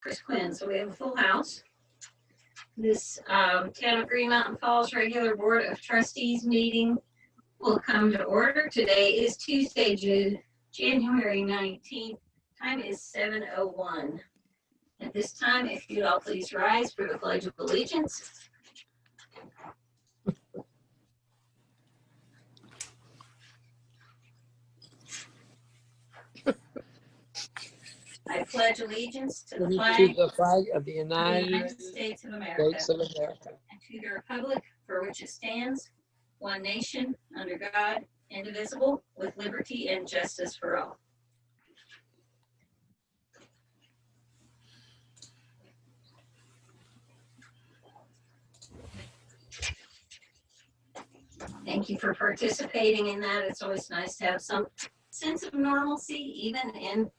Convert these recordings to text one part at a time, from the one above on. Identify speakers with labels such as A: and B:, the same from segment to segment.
A: Chris Quinn. So we have a full house. This Town of Green Mountain Falls regular Board of Trustees meeting will come to order. Today is Tuesday, January 19th. Time is 7:01. At this time, if you'd all please rise for the Pledge of Allegiance. I pledge allegiance to the flag
B: of the United
A: States of America,
B: States of America,
A: and to the republic for which it stands, one nation, under God, indivisible, with liberty and justice for all. Thank you for participating in that. It's always nice to have some sense of normalcy, even in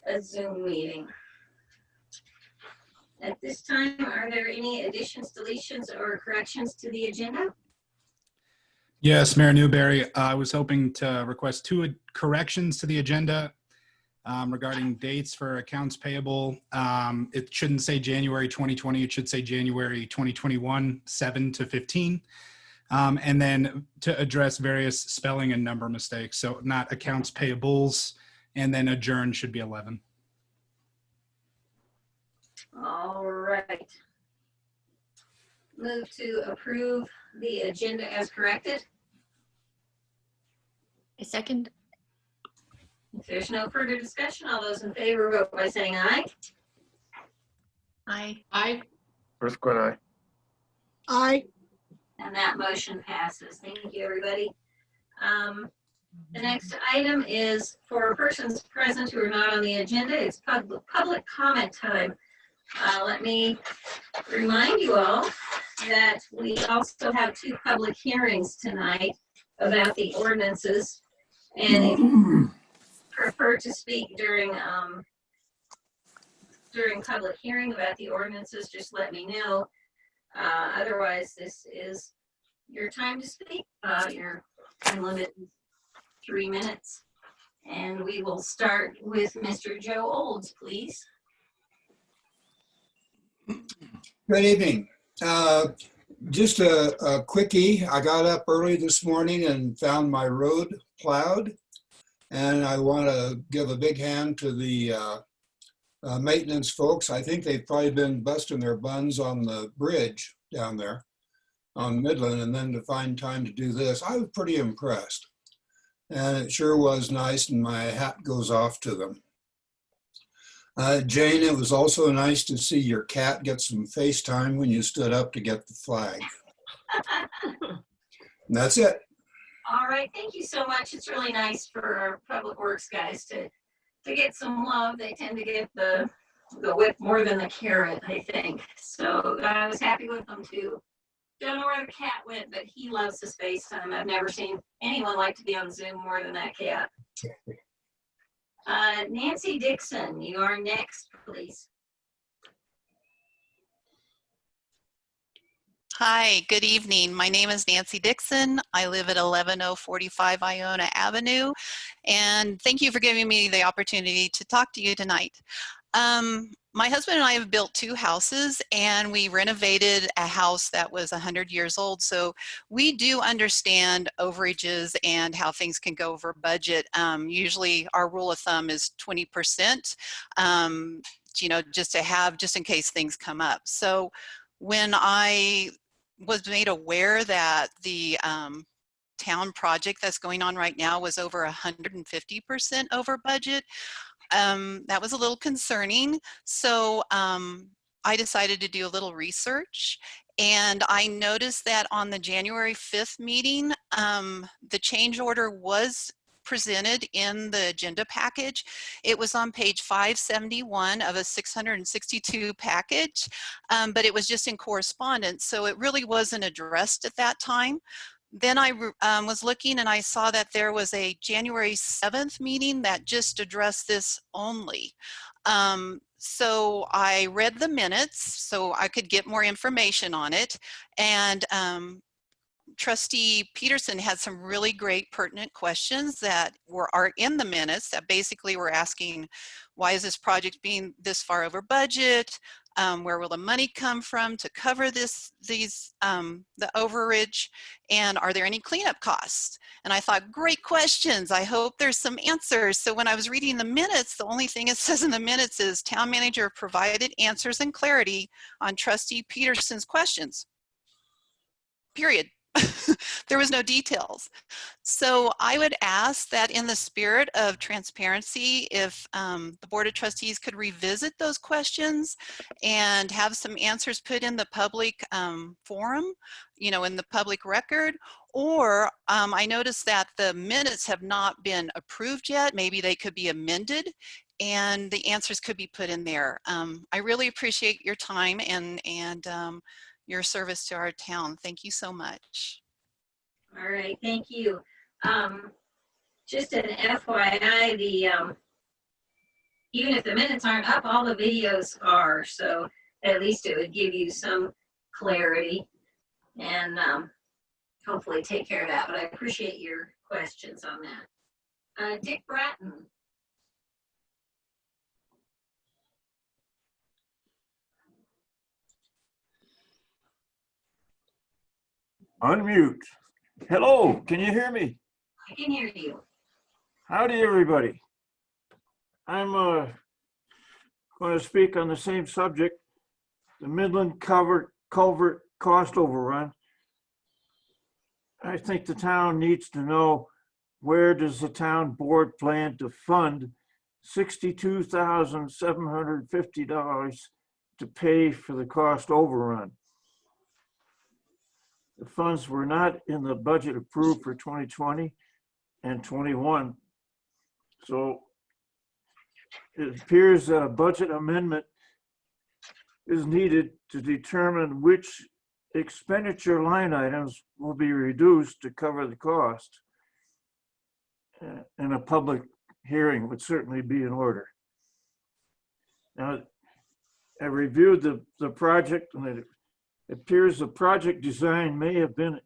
A: a Zoom meeting. At this time, are there any additions, deletions, or corrections to the agenda?
C: Yes, Mayor Newberry, I was hoping to request two corrections to the agenda regarding dates for accounts payable. It shouldn't say January 2020, it should say January 2021, 7 to 15. And then to address various spelling and number mistakes. So not accounts payables, and then adjourn should be 11.
A: All right. Move to approve the agenda as corrected.
D: A second.
A: If there's no further discussion, all those in favor vote by saying aye.
D: Aye.
B: Aye.
E: Chris Quinn, aye.
B: Aye.
A: And that motion passes. Thank you, everybody. The next item is for persons present who are not on the agenda. It's public comment time. Let me remind you all that we also have two public hearings tonight about the ordinances. And if you prefer to speak during public hearing about the ordinances, just let me know. Otherwise, this is your time to speak. Your time limit is 3 minutes. And we will start with Mr. Joe Olds, please.
F: Good evening. Just a quickie. I got up early this morning and found my road plowed. And I want to give a big hand to the maintenance folks. I think they've probably been busting their buns on the bridge down there on Midland, and then to find time to do this, I was pretty impressed. And it sure was nice, and my hat goes off to them. Jane, it was also nice to see your cat get some FaceTime when you stood up to get the flag. And that's it.
A: All right, thank you so much. It's really nice for our public works guys to get some love. They tend to get the whip more than the carrot, I think. So I was happy with them too. Don't know where the cat went, but he loves his FaceTime. I've never seen anyone like to be on Zoom more than that cat. Nancy Dixon, you are next, please.
G: Hi, good evening. My name is Nancy Dixon. I live at 11045 Iona Avenue, and thank you for giving me the opportunity to talk to you tonight. My husband and I have built two houses, and we renovated a house that was 100 years old. So we do understand overages and how things can go over budget. Usually our rule of thumb is 20%, you know, just in case things come up. So when I was made aware that the town project that's going on right now was over 150% over budget, that was a little concerning. So I decided to do a little research, and I noticed that on the January 5th meeting, the change order was presented in the agenda package. It was on page 571 of a 662 package, but it was just in correspondence, so it really wasn't addressed at that time. Then I was looking, and I saw that there was a January 7th meeting that just addressed this only. So I read the minutes so I could get more information on it, and Trustee Peterson had some really great pertinent questions that are in the minutes that basically were asking, why is this project being this far over budget? Where will the money come from to cover the overage? And are there any cleanup costs? And I thought, great questions. I hope there's some answers. So when I was reading the minutes, the only thing it says in the minutes is town manager provided answers and clarity on Trustee Peterson's questions. Period. There was no details. So I would ask that in the spirit of transparency, if the Board of Trustees could revisit those questions and have some answers put in the public forum, you know, in the public record. Or I noticed that the minutes have not been approved yet. Maybe they could be amended and the answers could be put in there. I really appreciate your time and your service to our town. Thank you so much.
A: All right, thank you. Just an FYI, even if the minutes aren't up, all the videos are, so at least it would give you some clarity and hopefully take care of that. But I appreciate your questions on that. Dick Bratton.
D: Unmute. Hello, can you hear me?
A: I can hear you.
D: Howdy, everybody. I'm going to speak on the same subject, the Midland Culvert cost overrun. I think the town needs to know, where does the town board plan to fund $62,750 to pay for the cost overrun? The funds were not in the budget approved for 2020 and 21. So it appears that a budget amendment is needed to determine which expenditure line items will be reduced to cover the cost. And a public hearing would certainly be in order. Now, I reviewed the project, and it appears the project design may have been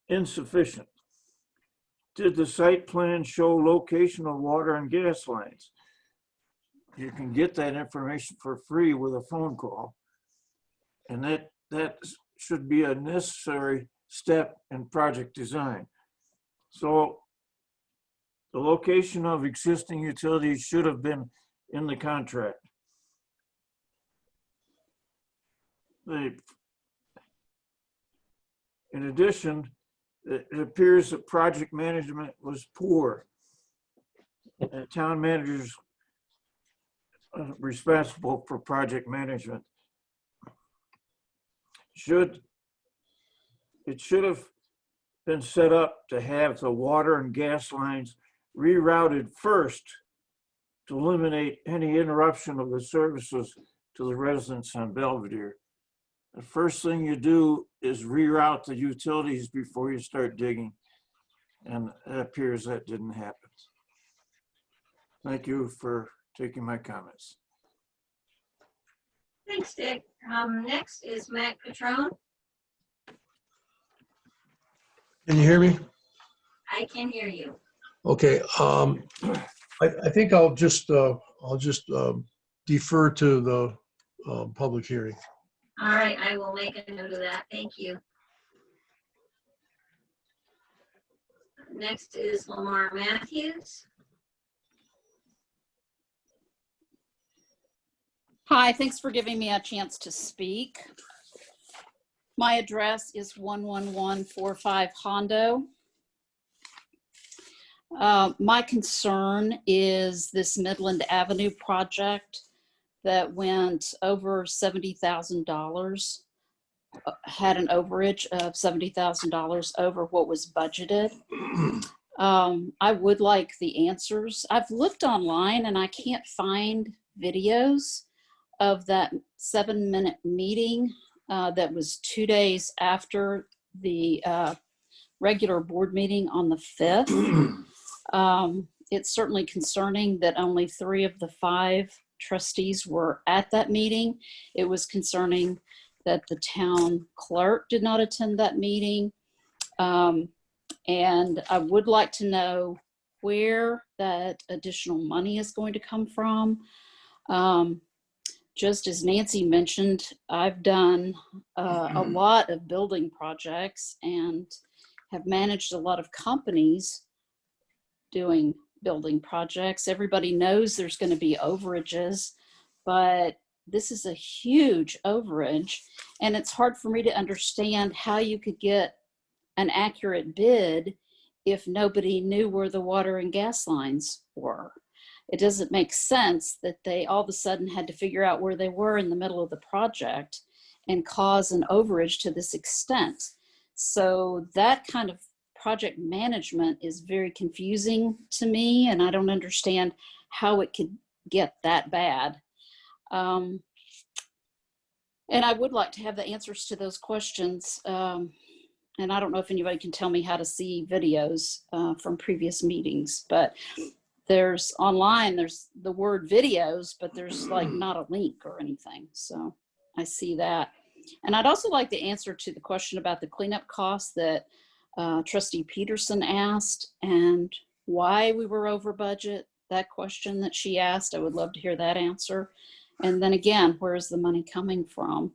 D: insufficient. Did the site plan show location of water and gas lines? You can get that information for free with a phone call. And that should be a necessary step in project design. So the location of existing utilities should have been in the contract. In addition, it appears that project management was poor. Town managers responsible for project management should have been set up to have the water and gas lines rerouted first to eliminate any interruption of the services to the residents on Belvedere. The first thing you do is reroute the utilities before you start digging. And it appears that didn't happen. Thank you for taking my comments.
A: Thanks, Dick. Next is Matt Catrone.
B: Can you hear me?
A: I can hear you.
B: Okay. I think I'll just defer to the public hearing.
A: All right, I will make a note of that. Thank you. Next is Lamar Matthews.
E: Hi, thanks for giving me a chance to speak. My address is 11145 Hondo. My concern is this Midland Avenue project that went over $70,000, had an overage of $70,000 over what was budgeted. I would like the answers. I've looked online and I can't find videos of that 7-minute meeting that was 2 days after the regular board meeting on the 5th. It's certainly concerning that only 3 of the 5 trustees were at that meeting. It was concerning that the town clerk did not attend that meeting. And I would like to know where that additional money is going to come from. Just as Nancy mentioned, I've done a lot of building projects and have managed a lot of companies doing building projects. Everybody knows there's going to be overages, but this is a huge overage, and it's hard for me to understand how you could get an accurate bid if nobody knew where the water and gas lines were. It doesn't make sense that they all of a sudden had to figure out where they were in the middle of the project and cause an overage to this extent. So that kind of project management is very confusing to me, and I don't understand how it could get that bad. And I would like to have the answers to those questions. And I don't know if anybody can tell me how to see videos from previous meetings, but there's online, there's the word videos, but there's like not a link or anything. So I see that. And I'd also like the answer to the question about the cleanup costs that Trustee Peterson asked and why we were over budget. That question that she asked, I would love to hear that answer. And then again, where is the money coming from?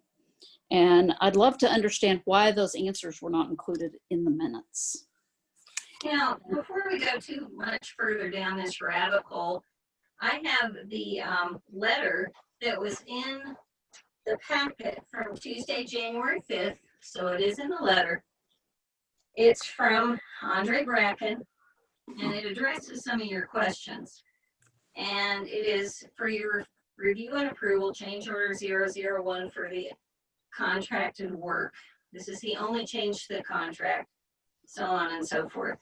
E: And I'd love to understand why those answers were not included in the minutes.
A: Now, before we go too much further down this rabbit hole, I have the letter that was in the packet from Tuesday, January 5th. So it is in the letter. It's from Andre Bracken, and it addresses some of your questions. And it is for your review and approval, change order 001 for the contracted work. This is the only change to the contract, so on and so forth.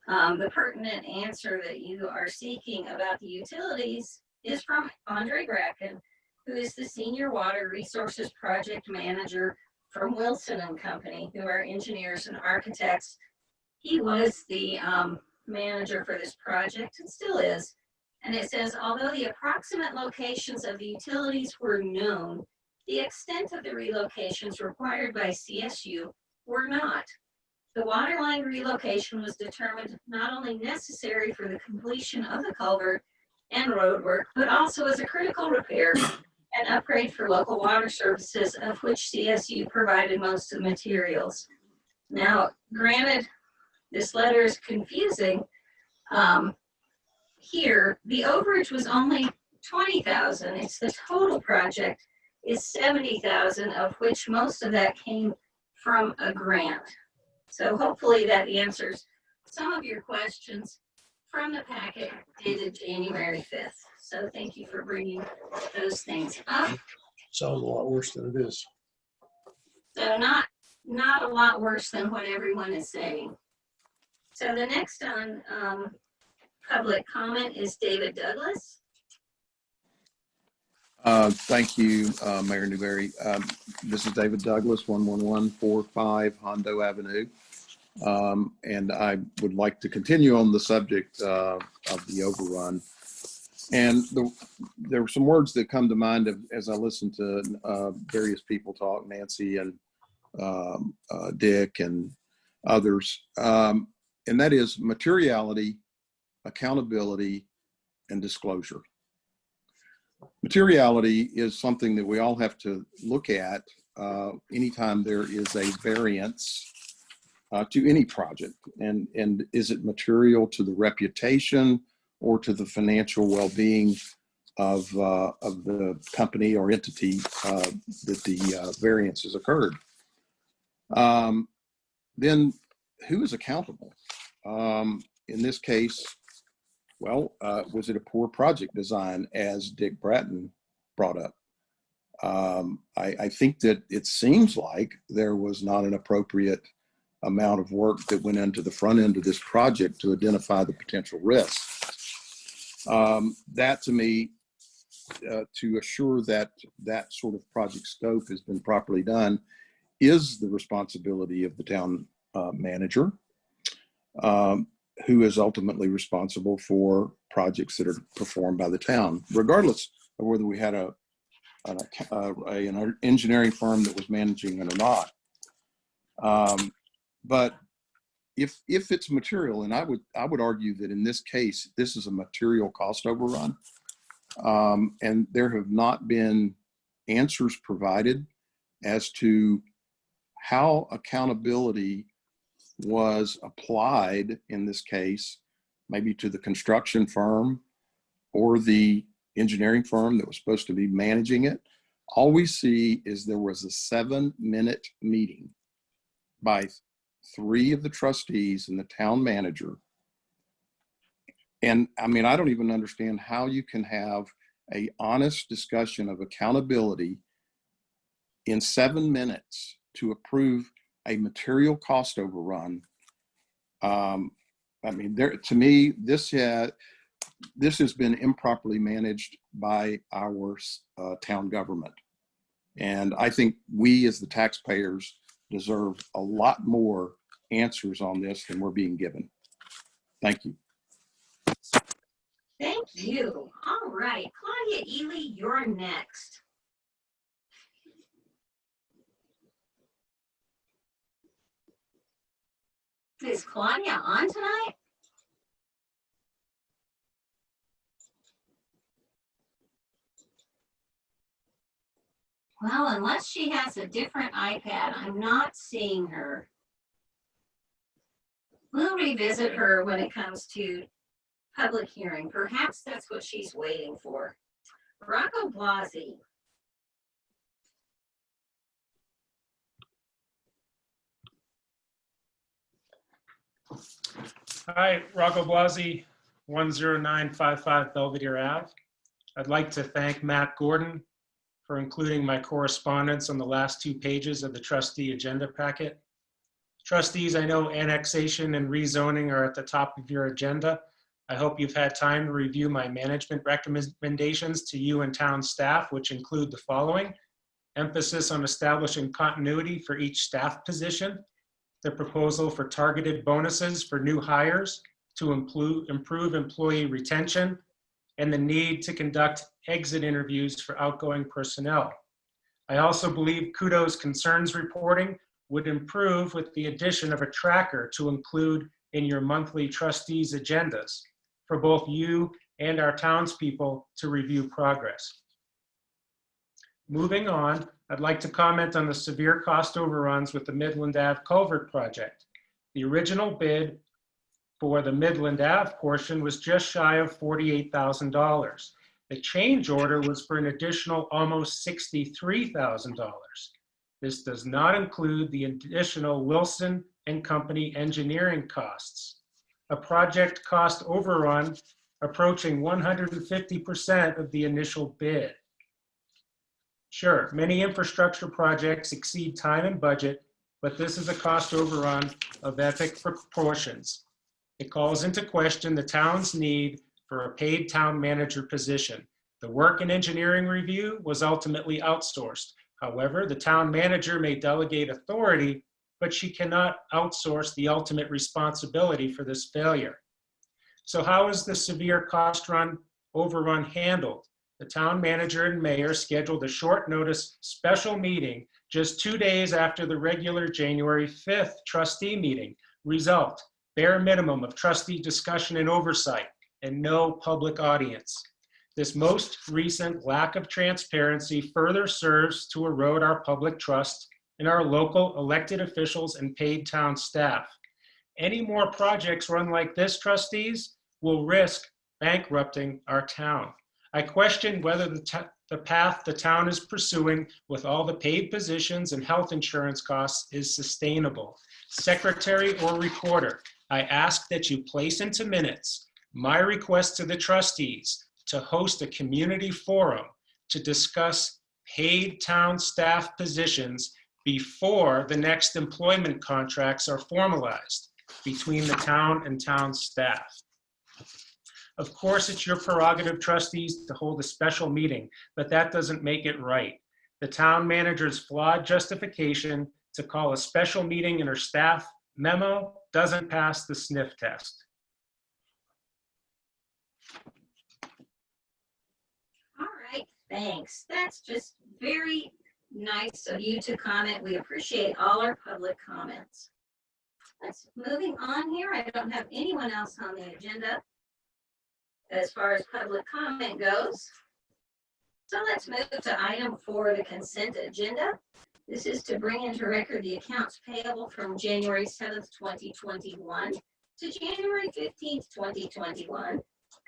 A: The pertinent answer that you are seeking about the utilities is from Andre Bracken, who is the Senior Water Resources Project Manager from Wilson and Company, who are engineers and architects. He was the manager for this project and still is. And it says, although the approximate locations of the utilities were known, the extent of the relocations required by CSU were not. The water line relocation was determined not only necessary for the completion of the culvert and road work, but also as a critical repair and upgrade for local water services, of which CSU provided most of the materials. Now, granted, this letter is confusing. Here, the overage was only $20,000. It's the total project is $70,000, of which most of that came from a grant. So hopefully that answers some of your questions from the packet dated January 5th. So thank you for bringing those things up.
B: Sounds a lot worse than it is.
A: So not a lot worse than what everyone is saying. So the next on public comment is David Douglas.
H: Thank you, Mayor Newberry. This is David Douglas, 11145 Hondo Avenue. And I would like to continue on the subject of the overrun. And there were some words that come to mind as I listened to various people talk, Nancy and Dick and others. And that is materiality, accountability, and disclosure. Materiality is something that we all have to look at anytime there is a variance to any project. And is it material to the reputation or to the financial well-being of the company or entity that the variance has occurred? Then who is accountable? In this case, well, was it a poor project design, as Dick Bratton brought up? I think that it seems like there was not an appropriate amount of work that went into the front end of this project to identify the potential risks. That to me, to assure that that sort of project scope has been properly done is the responsibility of the town manager, who is ultimately responsible for projects that are performed by the town, regardless of whether we had a an engineering firm that was managing it or not. But if it's material, and I would argue that in this case, this is a material cost overrun, and there have not been answers provided as to how accountability was applied in this case, maybe to the construction firm or the engineering firm that was supposed to be managing it. All we see is there was a 7-minute meeting by 3 of the trustees and the town manager. And I mean, I don't even understand how you can have an honest discussion of accountability in 7 minutes to approve a material cost overrun. I mean, to me, this has been improperly managed by our town government. And I think we as the taxpayers deserve a lot more answers on this than we're being given. Thank you.
A: Thank you. All right, Claudia Ely, you're next. Is Claudia on tonight? Well, unless she has a different iPad, I'm not seeing her. We'll revisit her when it comes to public hearing. Perhaps that's what she's waiting for. Rocco Blasi.
I: Hi, Rocco Blasi, 10955 Belvedere Ave. I'd like to thank Matt Gordon for including my correspondence on the last 2 pages of the trustee agenda packet. Trustees, I know annexation and rezoning are at the top of your agenda. I hope you've had time to review my management recommendations to you and town staff, which include the following: emphasis on establishing continuity for each staff position, the proposal for targeted bonuses for new hires to improve employee retention, and the need to conduct exit interviews for outgoing personnel. I also believe kudos concerns reporting would improve with the addition of a tracker to include in your monthly trustees agendas for both you and our townspeople to review progress. Moving on, I'd like to comment on the severe cost overruns with the Midland Ave Culvert project. The original bid for the Midland Ave portion was just shy of $48,000. The change order was for an additional almost $63,000. This does not include the additional Wilson and Company engineering costs. A project cost overrun approaching 150% of the initial bid. Sure, many infrastructure projects exceed time and budget, but this is a cost overrun of epic proportions. It calls into question the town's need for a paid town manager position. The work and engineering review was ultimately outsourced. However, the town manager may delegate authority, but she cannot outsource the ultimate responsibility for this failure. So how is the severe cost overrun handled? The town manager and mayor scheduled a short notice special meeting just 2 days after the regular January 5th trustee meeting. Result, bare minimum of trustee discussion and oversight and no public audience. This most recent lack of transparency further serves to erode our public trust in our local elected officials and paid town staff. Any more projects run like this, trustees, will risk bankrupting our town. I question whether the path the town is pursuing with all the paid positions and health insurance costs is sustainable. Secretary or recorder, I ask that you place into minutes my request to the trustees to host a community forum to discuss paid town staff positions before the next employment contracts are formalized between the town and town staff. Of course, it's your prerogative, trustees, to hold a special meeting, but that doesn't make it right. The town manager's flawed justification to call a special meeting in her staff memo doesn't pass the sniff test.
A: All right, Thanks. That's just very nice of you to comment. We appreciate all our public comments. Let's moving on here. I don't have anyone else on the agenda as far as public comment goes. So let's move to item 4, the consent agenda. This is to bring into record the accounts payable from January 7th, 2021 to January 15th, 2021,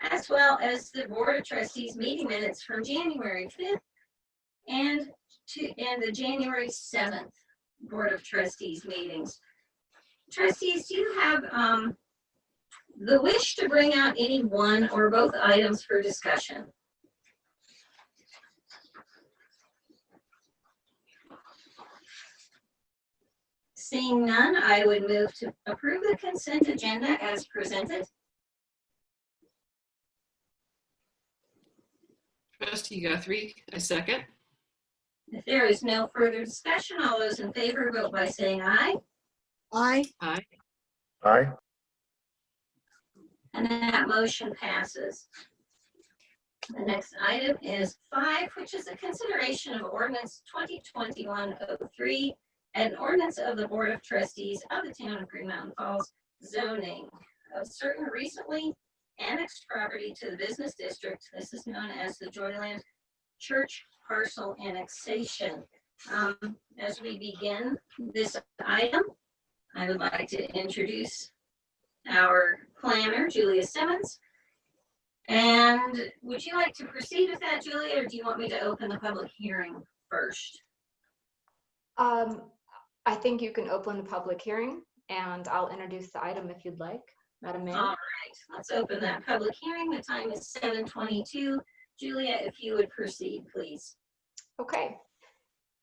A: as well as the Board of Trustees meeting minutes from January 5th and the January 7th Board of Trustees meetings. Trustees, do you have the wish to bring out any one or both items for discussion? Seeing none, I would move to approve the consent agenda as presented.
J: Trustee Guthrie, I second.
A: If there is no further discussion, all those in favor vote by saying aye.
K: Aye.
J: Aye.
L: Aye.
A: And that motion passes. The next item is 5, which is a consideration of ordinance 2021-03, an ordinance of the Board of Trustees of the Town of Green Mountain Falls zoning of certain recently annexed property to the business district. This is known as the Joyland Church Parcel Annexation. As we begin this item, I would like to introduce our planner, Julia Simmons. And would you like to proceed with that, Julia, or do you want me to open the public hearing first?
M: I think you can open the public hearing and I'll introduce the item if you'd like, Madam Mayor.
A: All right, let's open that public hearing. The time is 7:22. Julia, if you would proceed, please.
M: Okay.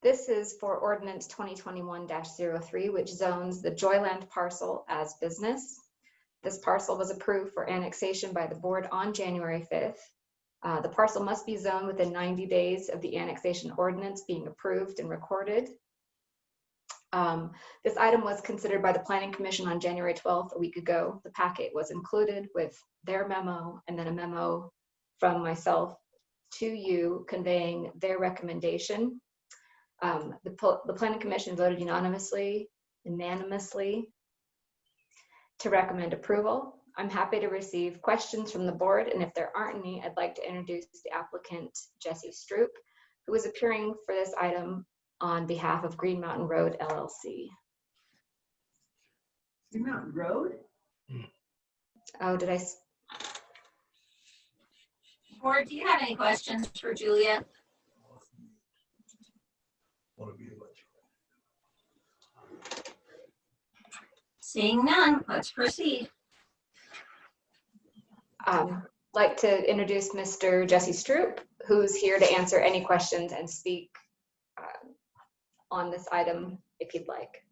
M: This is for Ordinance 2021-03, which zones the Joyland parcel as business. This parcel was approved for annexation by the board on January 5th. The parcel must be zoned within 90 days of the annexation ordinance being approved and recorded. This item was considered by the Planning Commission on January 12th, a week ago. The packet was included with their memo and then a memo from myself to you conveying their recommendation. The Planning Commission voted unanimously to recommend approval. I'm happy to receive questions from the board, and if there aren't any, I'd like to introduce the applicant, Jesse Stroop, who is appearing for this item on behalf of Green Mountain Road LLC.
A: Green Mountain Road?
M: Oh, did I?
A: Board, do you have any questions for Julia? Seeing none, let's proceed.
M: Like to introduce Mr. Jesse Stroop, who's here to answer any questions and speak on this item if you'd like.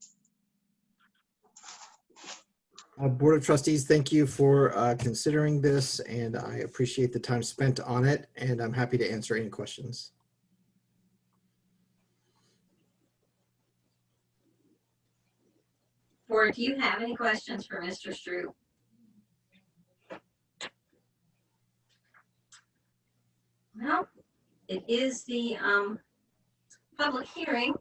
N: Board of Trustees, thank you for considering this, and I appreciate the time spent on it, and I'm happy to answer any questions.
A: Board, do you have any questions for Mr. Stroop? Well, it is the public hearing.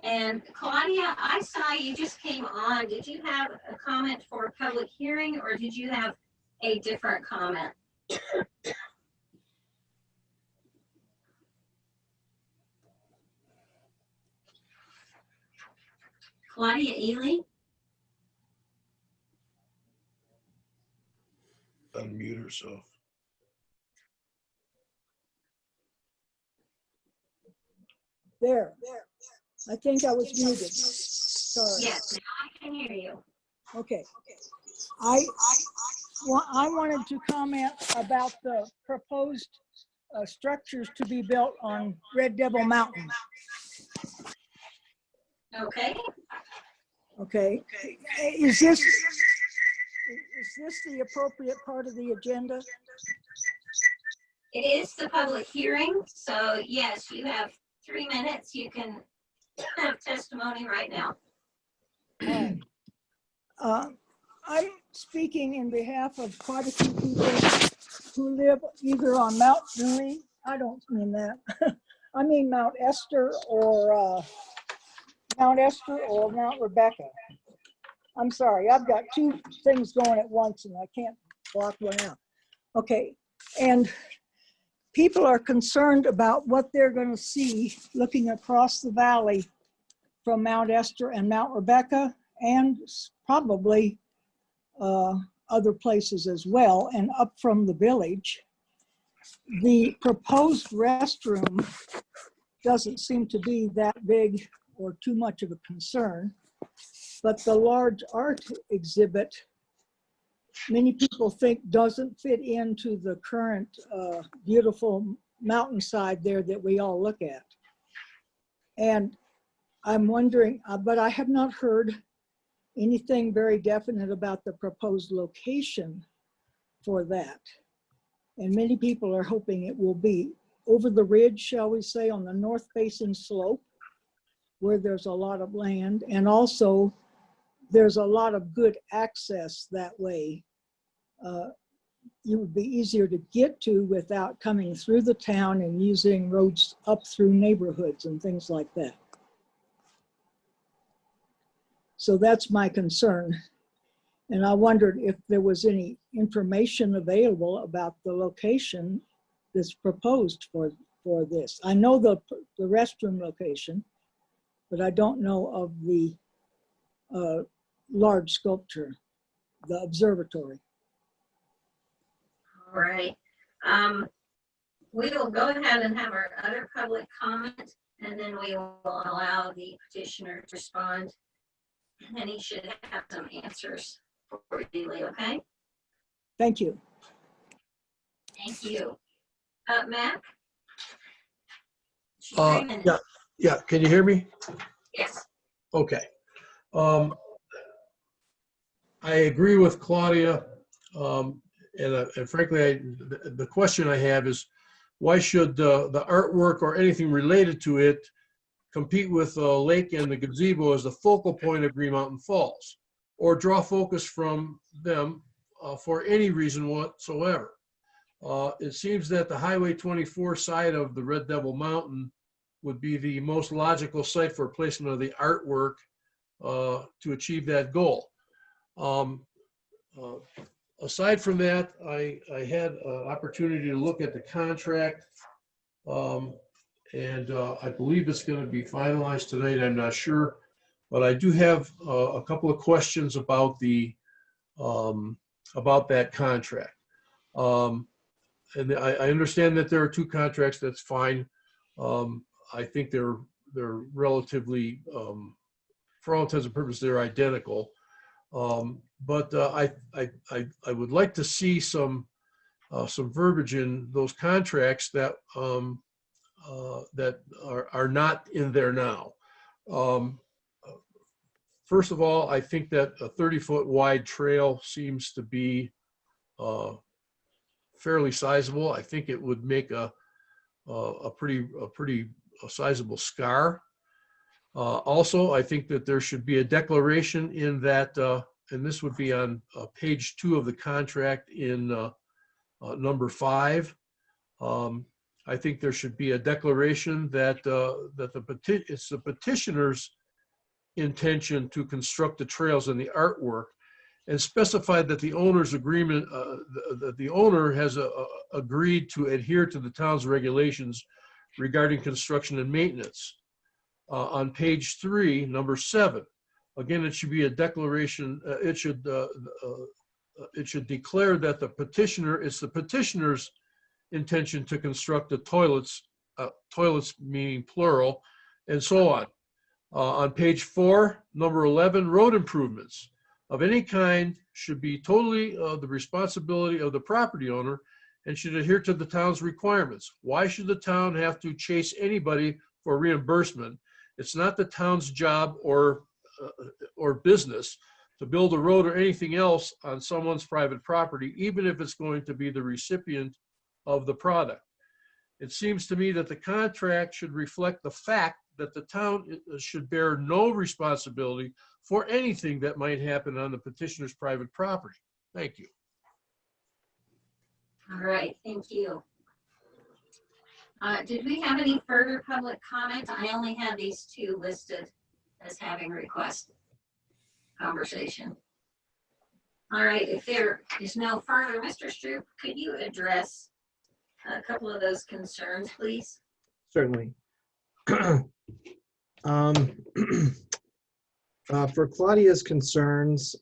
A: And Claudia, I saw you just came on. Did you have a comment for a public hearing, or did you have a different comment? Claudia Ely?
B: Unmute herself.
K: There. I think I was muted. Sorry.
A: Yes, now I can hear you.
K: Okay. I wanted to comment about the proposed structures to be built on Red Devil Mountain.
A: Okay.
K: Okay. Is this the appropriate part of the agenda?
A: It is the public hearing, so yes, you have 3 minutes. You can have testimony right now.
K: I'm speaking in behalf of quite a few people who live either on Mount Dewey I don't mean that. I mean Mount Esther or Mount Rebecca. I'm sorry, I've got two things going at once and I can't block one out. Okay, and people are concerned about what they're going to see looking across the valley from Mount Esther and Mount Rebecca, and probably other places as well, and up from the village. The proposed restroom doesn't seem to be that big or too much of a concern, but the large art exhibit, many people think doesn't fit into the current beautiful mountainside there that we all look at. And I'm wondering, but I have not heard anything very definite about the proposed location for that. And many people are hoping it will be over the ridge, shall we say, on the north facing slope, where there's a lot of land, and also there's a lot of good access that way. It would be easier to get to without coming through the town and using roads up through neighborhoods and things like that. So that's my concern. And I wondered if there was any information available about the location that's proposed for this. I know the restroom location, but I don't know of the large sculpture, the observatory.
A: All right. We will go ahead and have our other public comment, and then we will allow the petitioner to respond. And he should have some answers for you, okay?
K: Thank you.
A: Thank you. Mac?
B: Yeah. Can you hear me?
A: Yes.
B: Okay. I agree with Claudia. And frankly, the question I have is, why should the artwork or anything related to it compete with the lake and the gazebo as the focal point of Green Mountain Falls, or draw focus from them for any reason whatsoever? It seems that the Highway 24 side of the Red Devil Mountain would be the most logical site for placement of the artwork to achieve that goal. Aside from that, I had an opportunity to look at the contract, and I believe it's going to be finalized tonight. I'm not sure, but I do have a couple of questions about that contract. And I understand that there are two contracts. That's fine. I think they're relatively, for all intents and purposes, they're identical. But I would like to see some verbiage in those contracts that that are not in there now. First of all, I think that a 30-foot wide trail seems to be fairly sizable. I think it would make a pretty sizable scar. Also, I think that there should be a declaration in that, and this would be on page 2 of the contract in number 5. I think there should be a declaration that it's the petitioner's intention to construct the trails and the artwork, and specify that the owner's agreement, that the owner has agreed to adhere to the town's regulations regarding construction and maintenance. On page 3, number 7, again, it should be a declaration. It should declare that it's the petitioner's intention to construct the toilets, toilets meaning plural, and so on. On page 4, number 11, road improvements of any kind should be totally the responsibility of the property owner and should adhere to the town's requirements. Why should the town have to chase anybody for reimbursement? It's not the town's job or business to build a road or anything else on someone's private property, even if it's going to be the recipient of the product. It seems to me that the contract should reflect the fact that the town should bear no responsibility for anything that might happen on the petitioner's private property. Thank you.
A: All right, thank you. Did we have any further public comment? I only had these two listed as having requested conversation. All right, if there is no further, Mr. Stroop, could you address a couple of those concerns, please?
N: Certainly. For Claudia's concerns,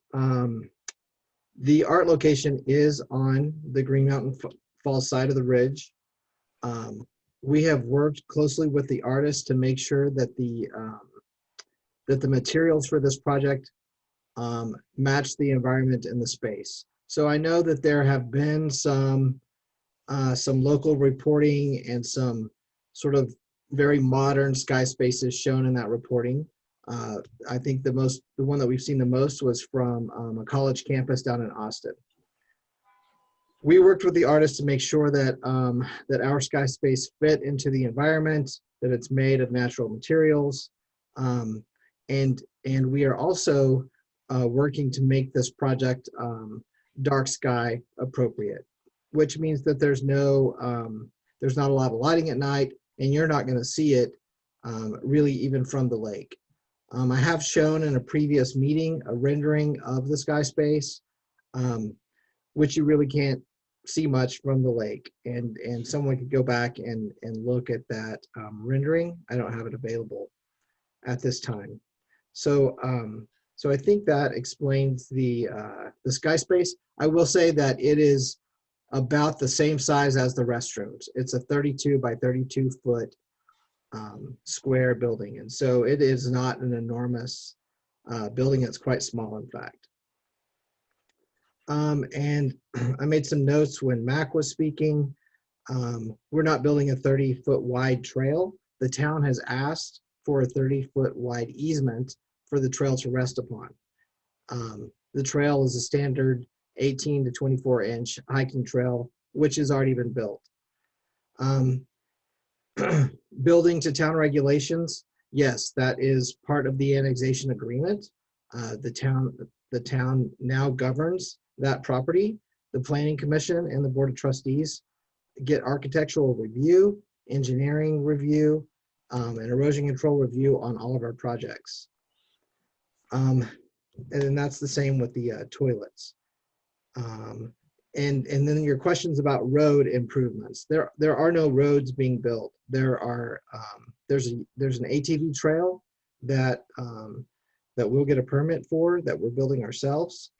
N: the art location is on the Green Mountain Falls side of the ridge. We have worked closely with the artist to make sure that the materials for this project match the environment and the space. So I know that there have been some local reporting and some sort of very modern sky spaces shown in that reporting. I think the one that we've seen the most was from a college campus down in Austin. We worked with the artist to make sure that that our sky space fit into the environment, that it's made of natural materials, and we are also working to make this project dark sky appropriate, which means that there's not a lot of lighting at night, and you're not going to see it really even from the lake. I have shown in a previous meeting a rendering of the sky space, which you really can't see much from the lake, and someone could go back and look at that rendering. I don't have it available at this time. So I think that explains the sky space. I will say that it is about the same size as the restrooms. It's a 32 by 32 foot square building, and so it is not an enormous building. It's quite small, in fact. And I made some notes when Mac was speaking. We're not building a 30-foot wide trail. The town has asked for a 30-foot wide easement for the trail to rest upon. The trail is a standard 18 to 24 inch hiking trail, which has already been built. Building to town regulations, yes, that is part of the annexation agreement. The town now governs that property. The Planning Commission and the Board of Trustees get architectural review, engineering review, and erosion control review on all of our projects. And then that's the same with the toilets. And then your questions about road improvements. There are no roads being built. There's an ATV trail that we'll get a permit for, that we're building ourselves.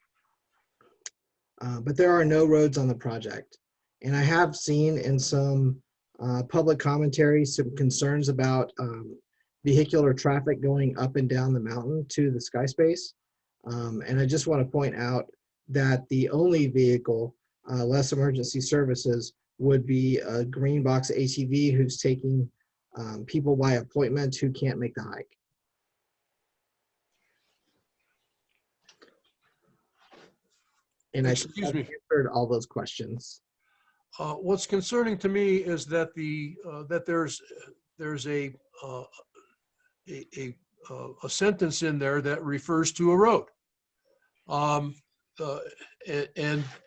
N: But there are no roads on the project. And I have seen in some public commentary some concerns about vehicular traffic going up and down the mountain to the sky space. And I just want to point out that the only vehicle, less emergency services, would be a green box ATV who's taking people by appointment who can't make the hike. And I think I've answered all those questions.
B: What's concerning to me is that there's a sentence in there that refers to a road, and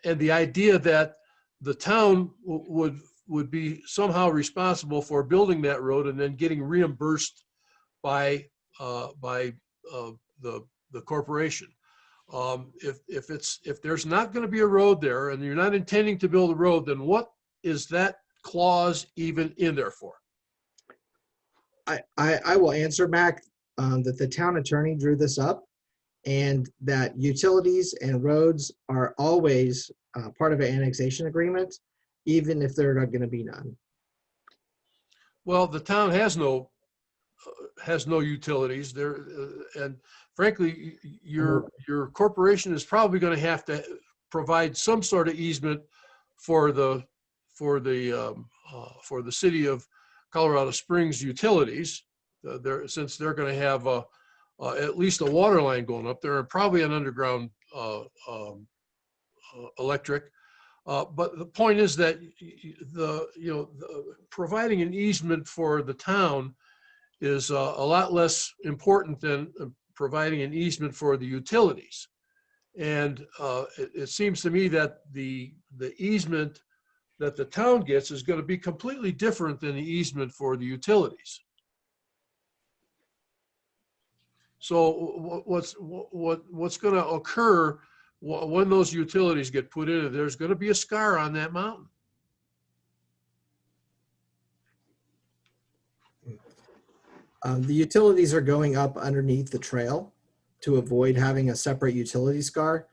B: the idea that the town would be somehow responsible for building that road and then getting reimbursed by the corporation. If there's not going to be a road there and you're not intending to build a road, then what is that clause even in there for?
N: I will answer, Mac, that the town attorney drew this up, and that utilities and roads are always part of an annexation agreement, even if there are going to be none.
B: Well, the town has no utilities there, and frankly, your corporation is probably going to have to provide some sort of easement for the city of Colorado Springs utilities, since they're going to have at least a water line going up there and probably an underground electric. But the point is that providing an easement for the town is a lot less important than providing an easement for the utilities. And it seems to me that the easement that the town gets is going to be completely different than the easement for the utilities. So what's going to occur when those utilities get put in? There's going to be a scar on that mountain.
N: The utilities are going up underneath the trail to avoid having a separate utility scar.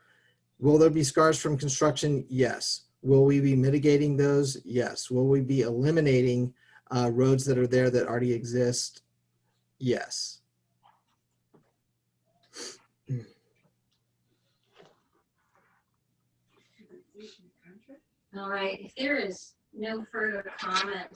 N: Will there be scars from construction? Yes. Will we be mitigating those? Yes. Will we be eliminating roads that are there that already exist? Yes.
A: All right, if there is no further comment,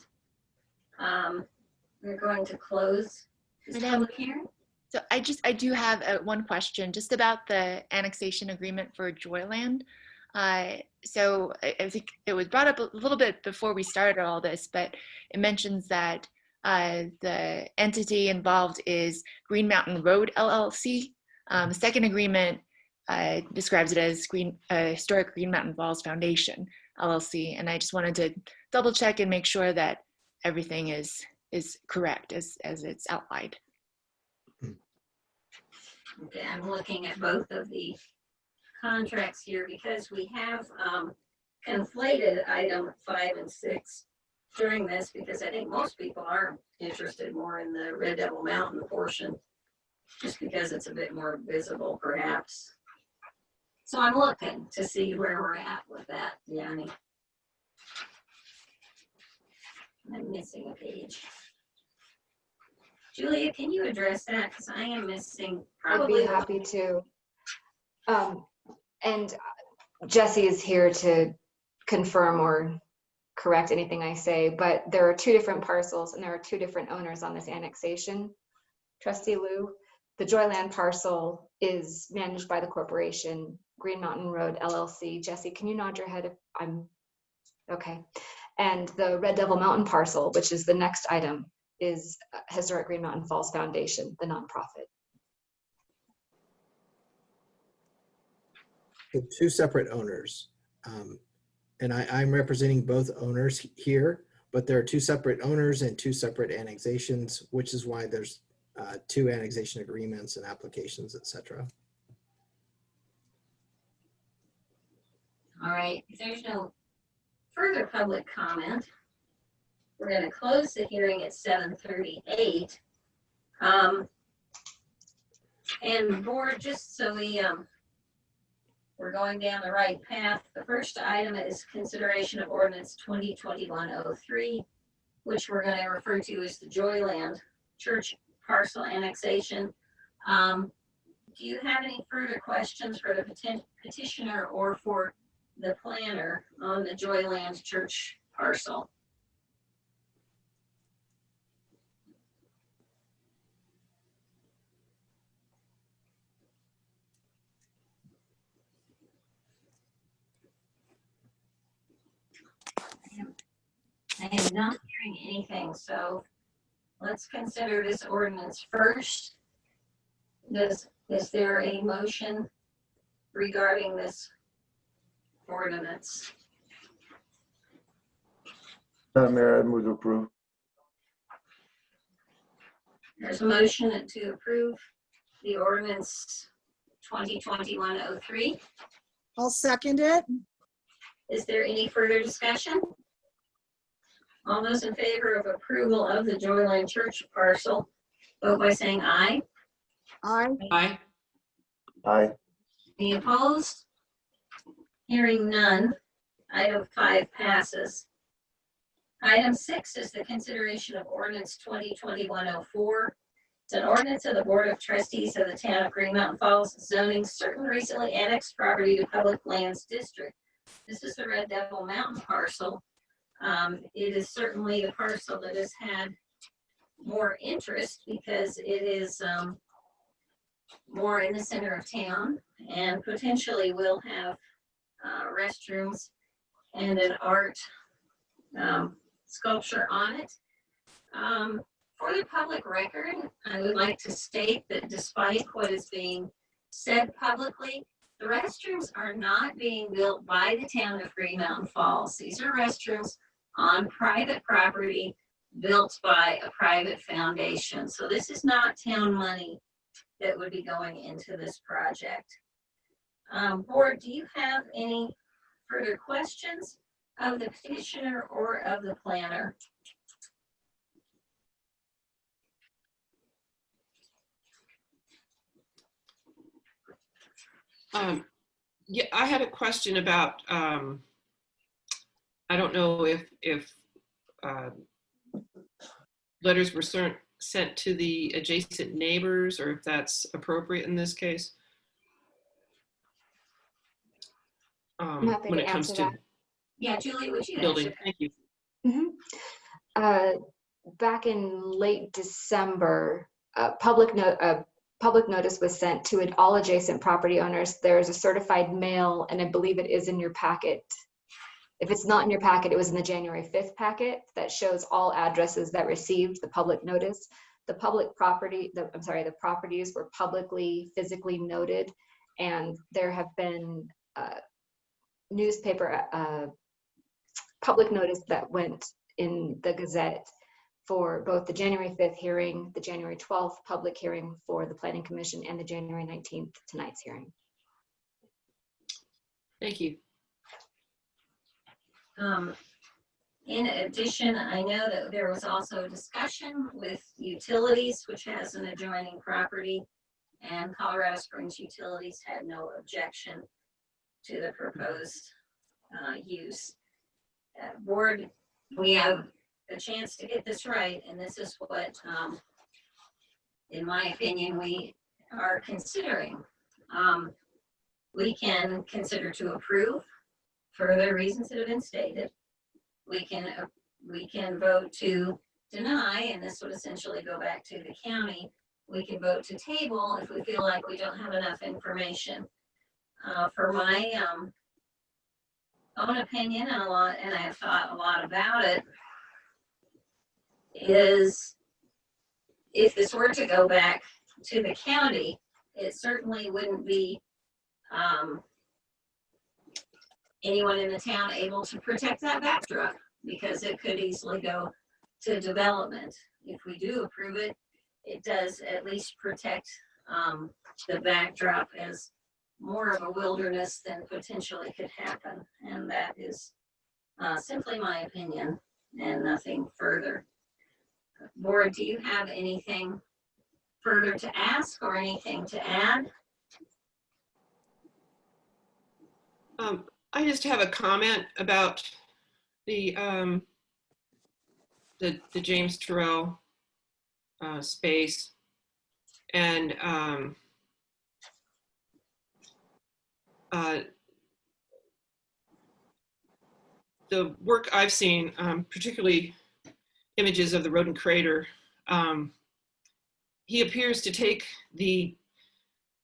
A: we're going to close this public hearing.
L: So I do have one question just about the annexation agreement for Joyland. So I think it was brought up a little bit before we started all this, but it mentions that the entity involved is Green Mountain Road LLC. The second agreement describes it as Historic Green Mountain Falls Foundation LLC, and I just wanted to double check and make sure that everything is correct as it's outlined.
A: Okay, I'm looking at both of the contracts here because we have conflated item 5 and 6 during this, because I think most people are interested more in the Red Devil Mountain portion, just because it's a bit more visible perhaps. So I'm looking to see where we're at with that, Yanni. I'm missing a page. Julia, can you address that? Because I am missing probably.
M: I'd be happy to. And Jesse is here to confirm or correct anything I say, but there are 2 different parcels and there are 2 different owners on this annexation. Trustee Lou, the Joyland parcel is managed by the corporation, Green Mountain Road LLC. Jesse, can you nod your head if I'm okay? And the Red Devil Mountain parcel, which is the next item, is Historic Green Mountain Falls Foundation, the nonprofit.
N: The 2 separate owners. And I'm representing both owners here, but there are 2 separate owners and 2 separate annexations, which is why there's 2 annexation agreements and applications, etc.
A: All right, if there's no further public comment, we're going to close the hearing at 7:38. And board, just so we're going down the right path, the first item is consideration of ordinance 2021-03, which we're going to refer to as the Joyland Church parcel annexation. Do you have any further questions for the petitioner or for the planner on the Joyland Church parcel? I am not hearing anything, so let's consider this ordinance first. Is there a motion regarding this ordinance?
D: Madam Mayor, I move to approve.
A: There's a motion to approve the ordinance 2021-03.
K: I'll second it.
A: Is there any further discussion? All those in favor of approval of the Joyland Church parcel, vote by saying aye.
K: Aye.
J: Aye.
D: Aye.
A: Any opposed? Hearing none, item 5 passes. Item 6 is the consideration of ordinance 2021-04. It's an ordinance of the Board of Trustees of the Town of Green Mountain Falls, zoning certain recently annexed property to public lands district. This is the Red Devil Mountain parcel. It is certainly the parcel that has had more interest because it is more in the center of town and potentially will have restrooms and an art sculpture on it. For the public record, I would like to state that despite what is being said publicly, The restrooms are not being built by the town of Green Mountain Falls. These are restrooms on private property built by a private foundation. So this is not town money that would be going into this project. Board, do you have any further questions of the petitioner or of the planner?
J: Yeah, I had a question about, I don't know if letters were sent to the adjacent neighbors or if that's appropriate in this case.
M: I'm happy
J: When
M: to
J: it comes
M: answer
J: to
M: that.
A: Yeah, Julie, would you
J: building.
A: answer?
J: Thank you.
M: Back in late December, public notice was sent to all adjacent property owners. There's a certified mail, and I believe it is in your packet. If it's not in your packet, it was in the January 5th packet that shows all addresses that received the public notice. The properties were publicly, physically noted, and there have been newspaper public notice that went in the Gazette for both the January 5th hearing, the January 12th public hearing for the Planning Commission, and the January 19th tonight's hearing.
J: Thank you.
A: In addition, I know that there was also a discussion with Utilities, which has an adjoining property, and Colorado Springs Utilities had no objection to the proposed use. Board, we have a chance to get this right, and this is what, in my opinion, we are considering. We can consider to approve for the reasons that have been stated. We can vote to deny, and this would essentially go back to the county. We can vote to table if we feel like we don't have enough information. For my own opinion, and I have thought a lot about it, is if this were to go back to the county, it certainly wouldn't be anyone in the town able to protect that backdrop, because it could easily go to development. If we do approve it, it does at least protect the backdrop as more of a wilderness than potentially could happen. And that is simply my opinion and nothing further. Board, do you have anything further to ask or anything to add?
J: I just have a comment about the James Terrell space, and the work I've seen, particularly images of the rodent crater, he appears to take the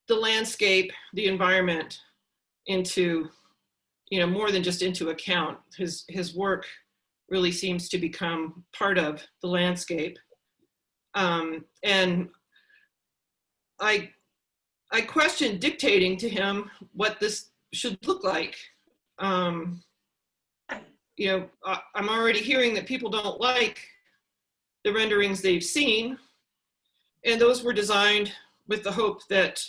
J: landscape, the environment into, more than just into account. His work really seems to become part of the landscape. And I question dictating to him what this should look like. I'm already hearing that people don't like the renderings they've seen, and those were designed with the hope that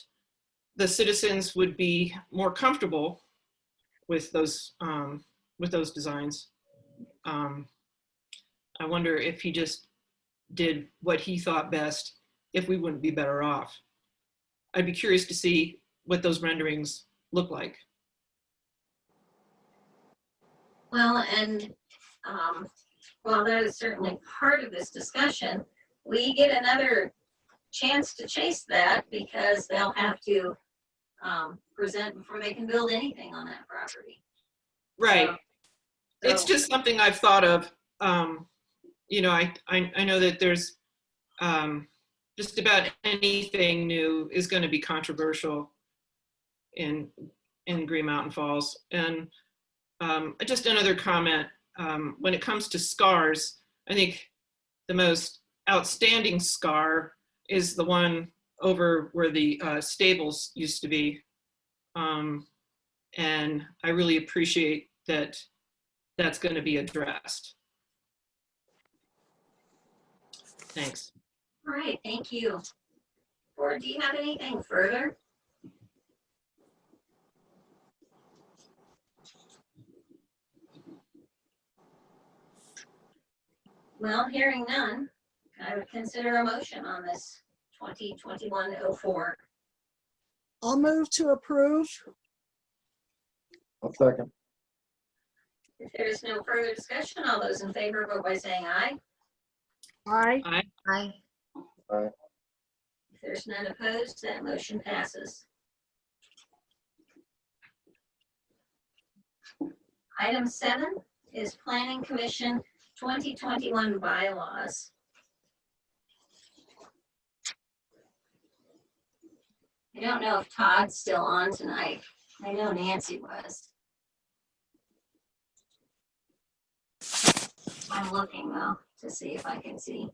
J: the citizens would be more comfortable with those designs. I wonder if he just did what he thought best, if we wouldn't be better off. I'd be curious to see what those renderings look like.
A: Well, and while that is certainly part of this discussion, we get another chance to chase that, because they'll have to present before they can build anything on that property.
J: Right.
A: So,
J: it's just something I've thought of. I know that there's just about anything new is going to be controversial in Green Mountain Falls. And just another comment, when it comes to scars, I think the most outstanding scar is the one over where the stables used to be. And I really appreciate that that's going to be addressed. Thanks.
A: All right, thank you. Board, do you have anything further? Well, hearing none, I would consider a motion on this 2021-04.
K: I'll move to approve.
D: I'll second.
A: If there is no further discussion, all those in favor vote by saying aye.
K: Aye.
L: Aye.
A: If there's none opposed, that motion passes. Item 7 is Planning Commission 2021 bylaws. I don't know if Todd's still on tonight. I know Nancy was. I'm looking though to see if I can see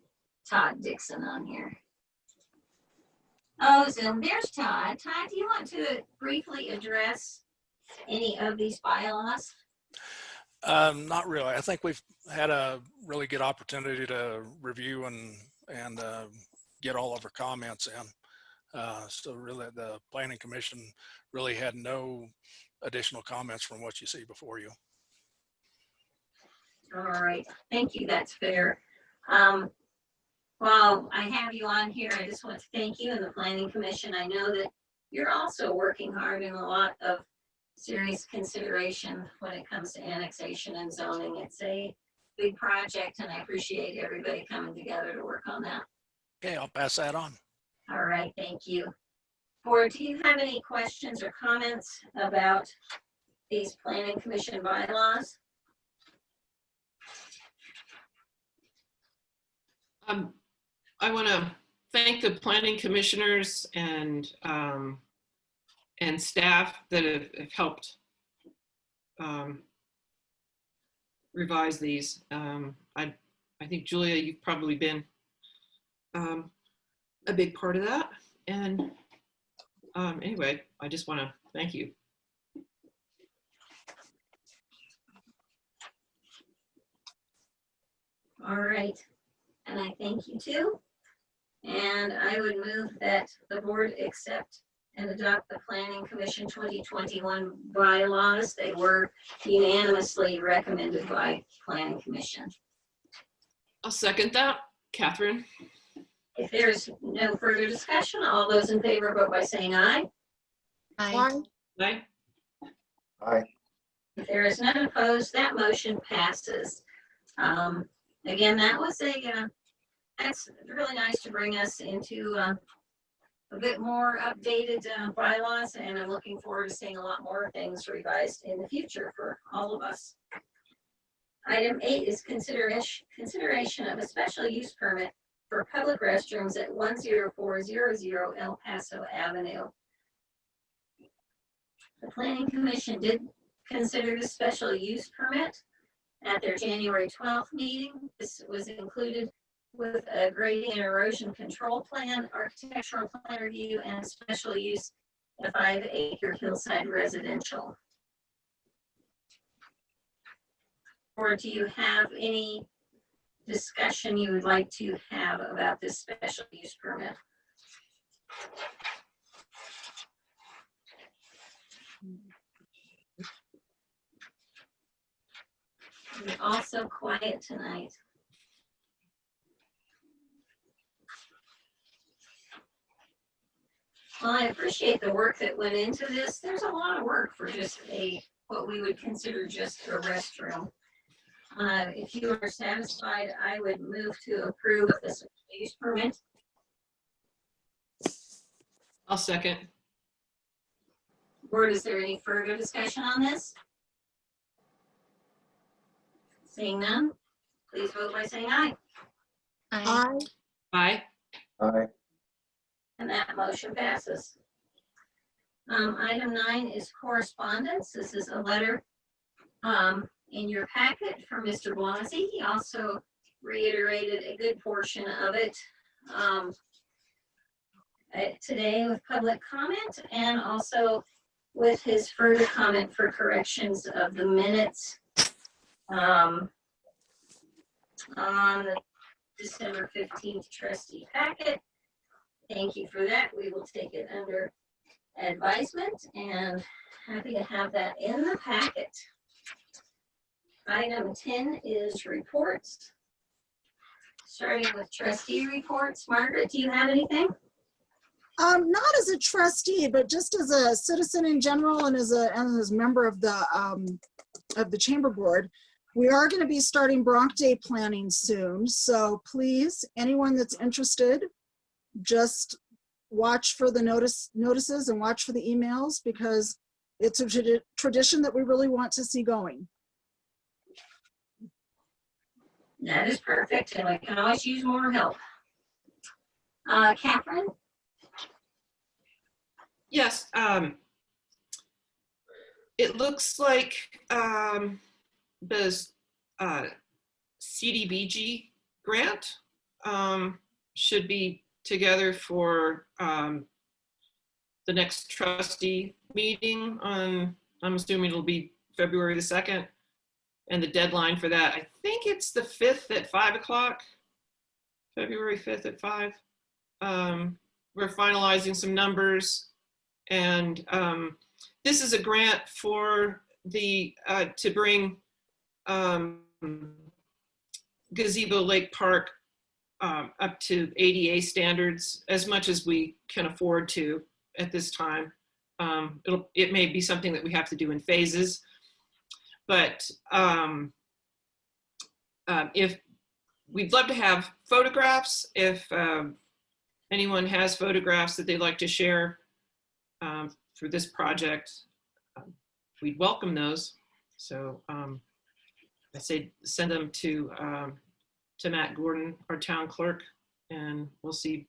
A: Todd Dixon on here. Oh, Zoom, there's Todd. Todd, do you want to briefly address any of these bylaws?
O: Not really. I think we've had a really good opportunity to review and get all of our comments in. So really the Planning Commission really had no additional comments from what you see before you.
A: All right, thank you, that's fair. While I have you on here, I just want to thank you and the Planning Commission. I know that you're also working hard in a lot of serious consideration when it comes to annexation and zoning. It's a big project and I appreciate everybody coming together to work on that.
O: Okay, I'll pass that on.
A: All right, thank you. Board, do you have any questions or comments about these Planning Commission bylaws?
J: I want to thank the planning commissioners and staff that have helped revise these. I think, Julia, you've probably been a big part of that. And anyway, I just want to thank you.
A: All right, and I thank you too. And I would move that the board accept and adopt the Planning Commission 2021 bylaws. They were unanimously recommended by Planning Commission.
J: I'll second that, Catherine.
A: If there's no further discussion, all those in favor vote by saying aye.
L: Aye.
J: Aye.
D: Aye.
A: If there is none opposed, that motion passes. Again, that was that's really nice to bring us into a bit more updated bylaws, and I'm looking forward to seeing a lot more things revised in the future for all of us. Item 8 is consideration of a special use permit for public restrooms at 10400 El Paso Avenue. The Planning Commission did consider the special use permit at their January 12th meeting. This was included with a grading and erosion control plan, architectural plan review, and special use, a 5-acre hillside residential. Or do you have any discussion you would like to have about this special use permit? You're also quiet tonight. Well, I appreciate the work that went into this. There's a lot of work for just what we would consider just a restroom. If you are satisfied, I would move to approve the special use permit.
J: I'll second.
A: Board, is there any further discussion on this? Seeing none, please vote by saying aye.
L: Aye.
J: Aye.
D: Aye.
A: And that motion passes. Item 9 is correspondence. This is a letter in your packet from Mr. Blasi. He also reiterated a good portion of it today with public comment, and also with his further comment for corrections of the minutes on the December 15th trustee packet. Thank you for that. We will take it under advisement and happy to have that in the packet. Item 10 is reports. Starting with trustee reports. Margaret, do you have anything?
P: Not as a trustee, but just as a citizen in general and as a member of the chamber board, we are going to be starting Bronc Day planning soon. So please, anyone that's interested, just watch for the notices and watch for the emails, because it's a tradition that we really want to see going.
A: That is perfect, and we can always use more help. Catherine?
J: Yes, it looks like the CDBG grant should be together for the next trustee meeting on, I'm assuming it'll be February the 2nd. And the deadline for that, I think it's the 5th at 5 o'clock, February 5th at 5. We're finalizing some numbers, and this is a grant for the, to bring Gazebo Lake Park up to ADA standards as much as we can afford to at this time. It may be something that we have to do in phases. But if we'd love to have photographs, if anyone has photographs that they'd like to share for this project, we'd welcome those. So I say send them to Matt Gordon, our town clerk, and we'll see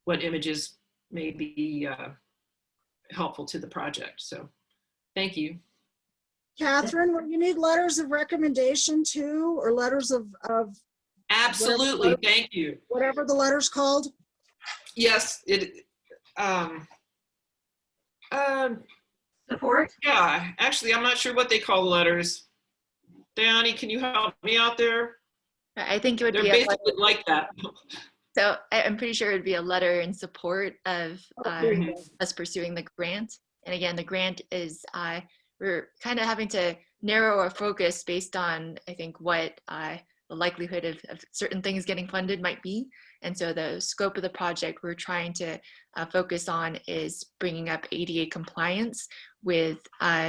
J: what images may be helpful to the project. So thank you.
P: Catherine, will you need letters of recommendation too, or letters of
J: Absolutely, thank you.
P: Whatever the letter's called?
J: Yes, it,
A: support?
J: Yeah, actually, I'm not sure what they call the letters. Dayani, can you help me out there?
L: I think it would
J: They're
L: be
J: basically like that.
L: So I'm pretty sure it would be a letter in support of us pursuing the grant. And again, the grant is, we're kind of having to narrow our focus based on, I think, what the likelihood of certain things getting funded might be. And so the scope of the project we're trying to focus on is bringing up ADA compliance with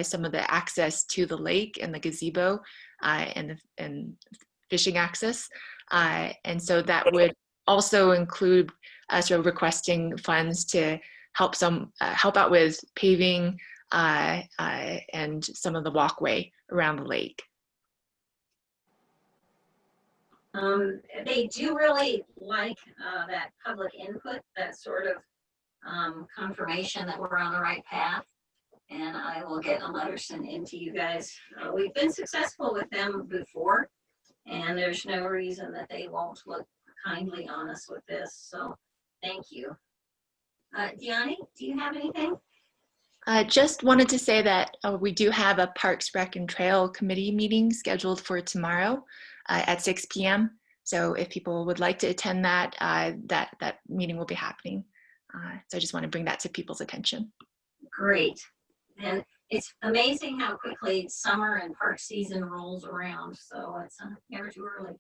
L: some of the access to the lake and the gazebo and fishing access. And so that would also include sort of requesting funds to help out with paving and some of the walkway around the lake.
A: They do really like that public input, that sort of confirmation that we're on the right path. And I will get a letter sent in to you guys. We've been successful with them before, and there's no reason that they won't look kindly on us with this. So thank you. Deani, do you have anything?
L: Just wanted to say that we do have a Parks, Rec, and Trail Committee meeting scheduled for tomorrow at 6 p.m. So if people would like to attend that, that meeting will be happening. So I just want to bring that to people's attention.
A: Great. And it's amazing how quickly summer and park season rolls around. So it's never too early.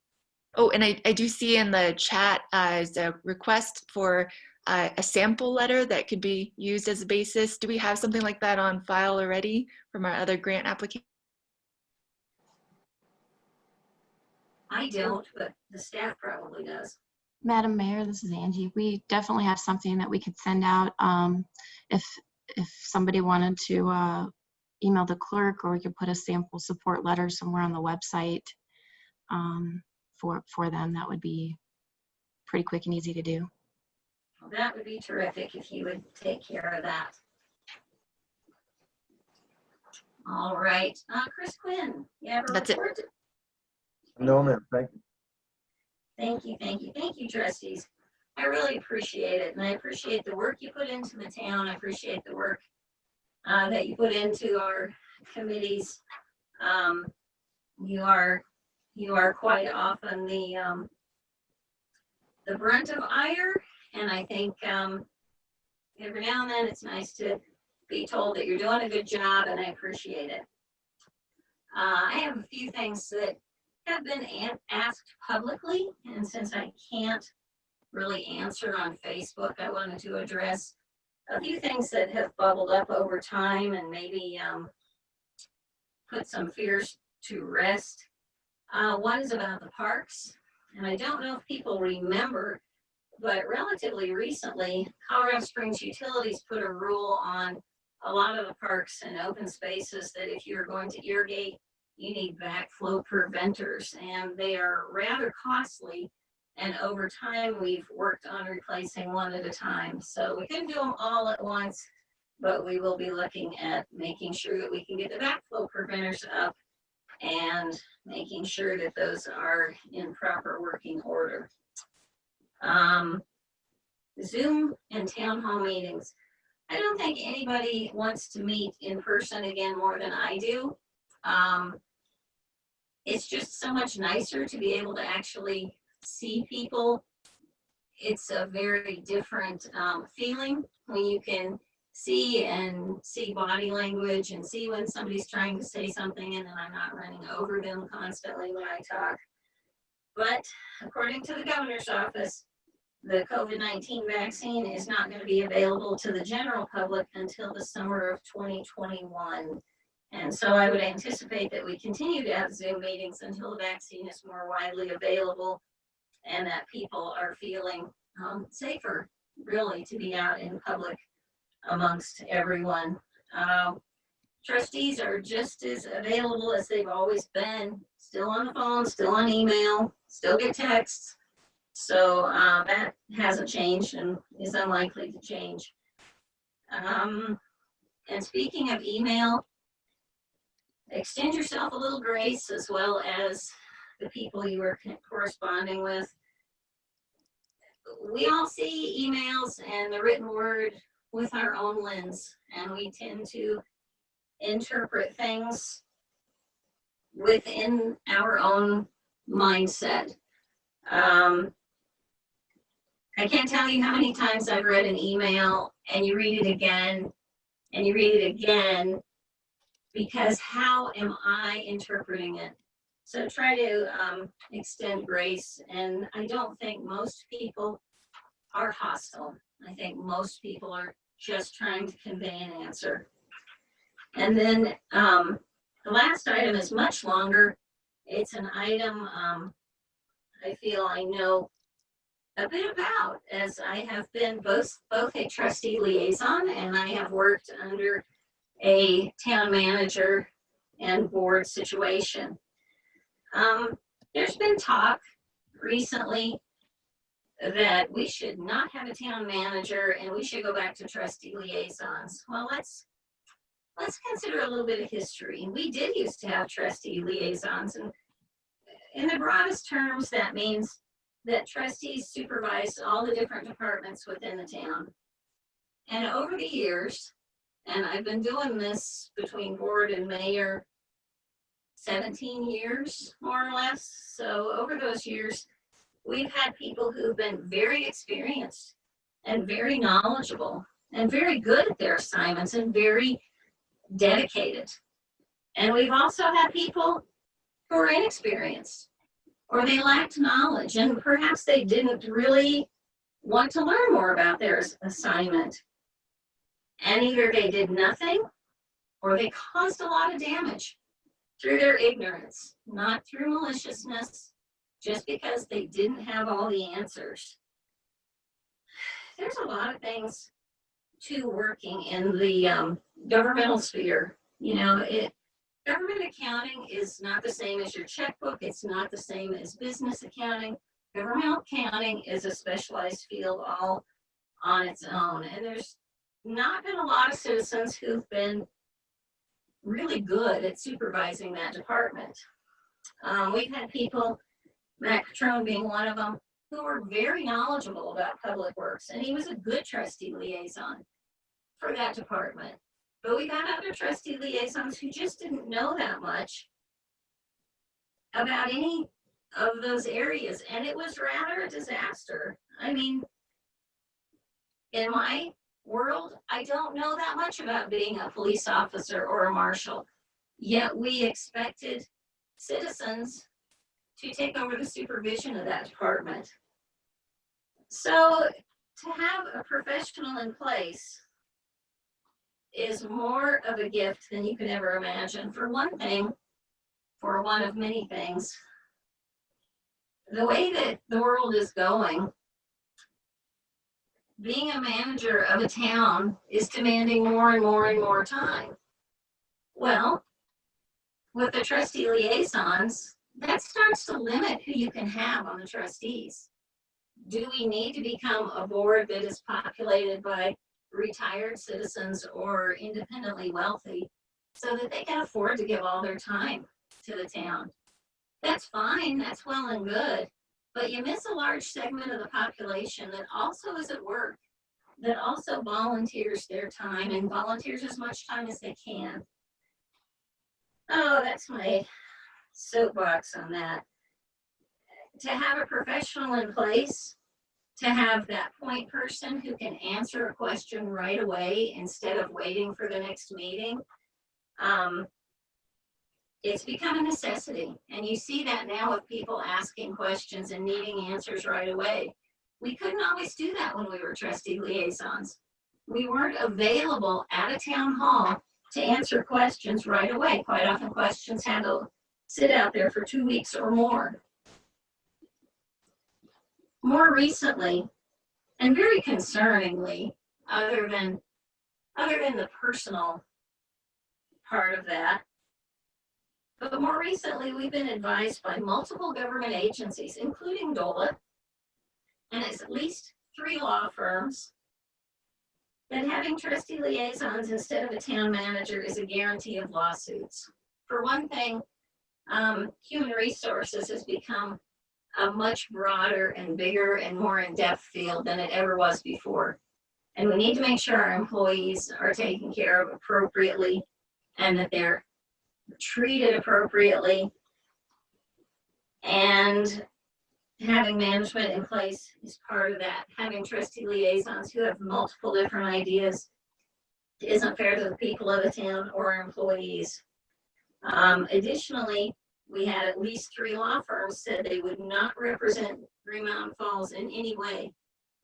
L: Oh, and I do see in the chat as a request for a sample letter that could be used as a basis. Do we have something like that on file already from our other grant application?
A: I don't, but the staff probably does.
Q: Madam Mayor, this is Angie. We definitely have something that we could send out if somebody wanted to email the clerk, or we could put a sample support letter somewhere on the website for them. That would be pretty quick and easy to do.
A: Well, that would be terrific if you would take care of that. All right, Chris Quinn, you have a report?
R: No, ma'am. Thank you.
A: Thank you, thank you, thank you, trustees. I really appreciate it, and I appreciate the work you put into the town. I appreciate the work that you put into our committees. You are quite often the brunt of ire, and I think every now and then it's nice to be told that you're doing a good job, and I appreciate it. I have a few things that have been asked publicly, and since I can't really answer on Facebook, I wanted to address a few things that have bubbled up over time and maybe put some fears to rest. One is about the parks, and I don't know if people remember, but relatively recently, Colorado Springs Utilities put a rule on a lot of the parks and open spaces that if you're going to irrigate, you need backflow preventers, and they are rather costly. And over time, we've worked on replacing one at a time. So we couldn't do them all at once, but we will be looking at making sure that we can get the backflow preventers up and making sure that those are in proper working order. Zoom and town hall meetings. I don't think anybody wants to meet in person again more than I do. It's just so much nicer to be able to actually see people. It's a very different feeling when you can see body language and see when somebody's trying to say something, and then I'm not running over them constantly when I talk. But according to the governor's office, the COVID-19 vaccine is not going to be available to the general public until the summer of 2021. And so I would anticipate that we continue to have Zoom meetings until the vaccine is more widely available and that people are feeling safer, really, to be out in public amongst everyone. Trustees are just as available as they've always been, still on the phone, still on email, still get texts. So that hasn't changed and is unlikely to change. And speaking of email, extend yourself a little grace as well as the people you are corresponding with. We all see emails and the written word with our own lens, and we tend to interpret things within our own mindset. I can't tell you how many times I've read an email and you read it again and you read it again because how am I interpreting it? So try to extend grace, and I don't think most people are hostile. I think most people are just trying to convey an answer. And then the last item is much longer. It's an item I feel I know a bit about, as I have been both a trustee liaison and I have worked under a town manager and board situation. There's been talk recently that we should not have a town manager and we should go back to trustee liaisons. Well, let's consider a little bit of history. We did used to have trustee liaisons, and in the broadest terms, that means that trustees supervise all the different departments within the town. And over the years, and I've been doing this between board and mayor 17 years, more or less. So over those years, we've had people who've been very experienced and very knowledgeable and very good at their assignments and very dedicated. And we've also had people who are inexperienced, or they lacked knowledge, and perhaps they didn't really want to learn more about their assignment. And either they did nothing or they caused a lot of damage through their ignorance, not through maliciousness, just because they didn't have all the answers. There's a lot of things to working in the governmental sphere. You know, government accounting is not the same as your checkbook. It's not the same as business accounting. Governmental accounting is a specialized field all on its own. And there's not been a lot of citizens who've been really good at supervising that department. We've had people, Matt Catrone being one of them, who were very knowledgeable about public works, and he was a good trustee liaison for that department. But we got other trustee liaisons who just didn't know that much about any of those areas, and it was rather a disaster. I mean, in my world, I don't know that much about being a police officer or a marshal, yet we expected citizens to take over the supervision of that department. So to have a professional in place is more of a gift than you could ever imagine. For one thing, for one of many things, the way that the world is going, being a manager of a town is demanding more and more and more time. Well, with the trustee liaisons, that starts to limit who you can have on the trustees. Do we need to become a board that is populated by retired citizens or independently wealthy so that they can afford to give all their time to the town? That's fine, that's well and good, but you miss a large segment of the population that also is at work, that also volunteers their time and volunteers as much time as they can. Oh, that's my soapbox on that. To have a professional in place, to have that point person who can answer a question right away instead of waiting for the next meeting, it's become a necessity. And you see that now with people asking questions and needing answers right away. We couldn't always do that when we were trustee liaisons. We weren't available at a town hall to answer questions right away. Quite often questions had to sit out there for 2 weeks or more. More recently, and very concerningly, other than the personal part of that, but more recently, we've been advised by multiple government agencies, including DOLA, and at least 3 law firms, that having trustee liaisons instead of a town manager is a guarantee of lawsuits. For one thing, human resources has become a much broader and bigger and more in-depth field than it ever was before. And we need to make sure our employees are taken care of appropriately and that they're treated appropriately. And having management in place is part of that. Having trustee liaisons who have multiple different ideas isn't fair to the people of the town or our employees. Additionally, we had at least 3 law firms said they would not represent Green Mountain Falls in any way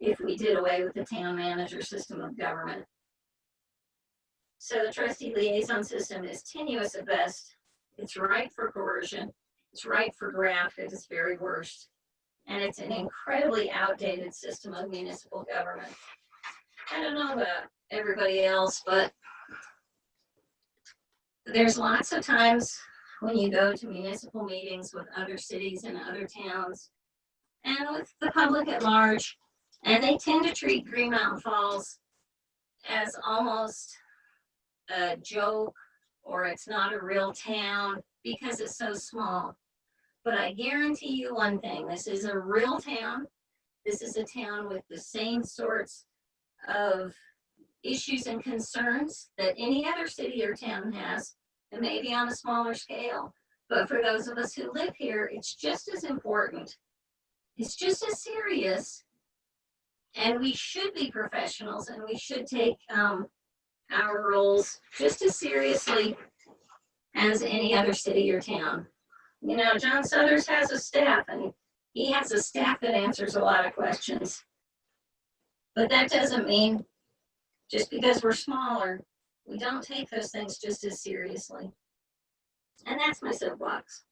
A: if we did away with the town manager system of government. So the trustee liaison system is tenuous at best. It's ripe for coercion. It's ripe for graft at its very worst. And it's an incredibly outdated system of municipal government. I don't know about everybody else, but there's lots of times when you go to municipal meetings with other cities and other towns and with the public at large, and they tend to treat Green Mountain Falls as almost a joke, or it's not a real town because it's so small. But I guarantee you one thing, this is a real town. This is a town with the same sorts of issues and concerns that any other city or town has, and maybe on a smaller scale. But for those of us who live here, it's just as important. It's just as serious. And we should be professionals, and we should take our roles just as seriously as any other city or town. You know, John Suthers has a staff, and he has a staff that answers a lot of questions. But that doesn't mean just because we're smaller, we don't take those things just as seriously. And that's my soapbox.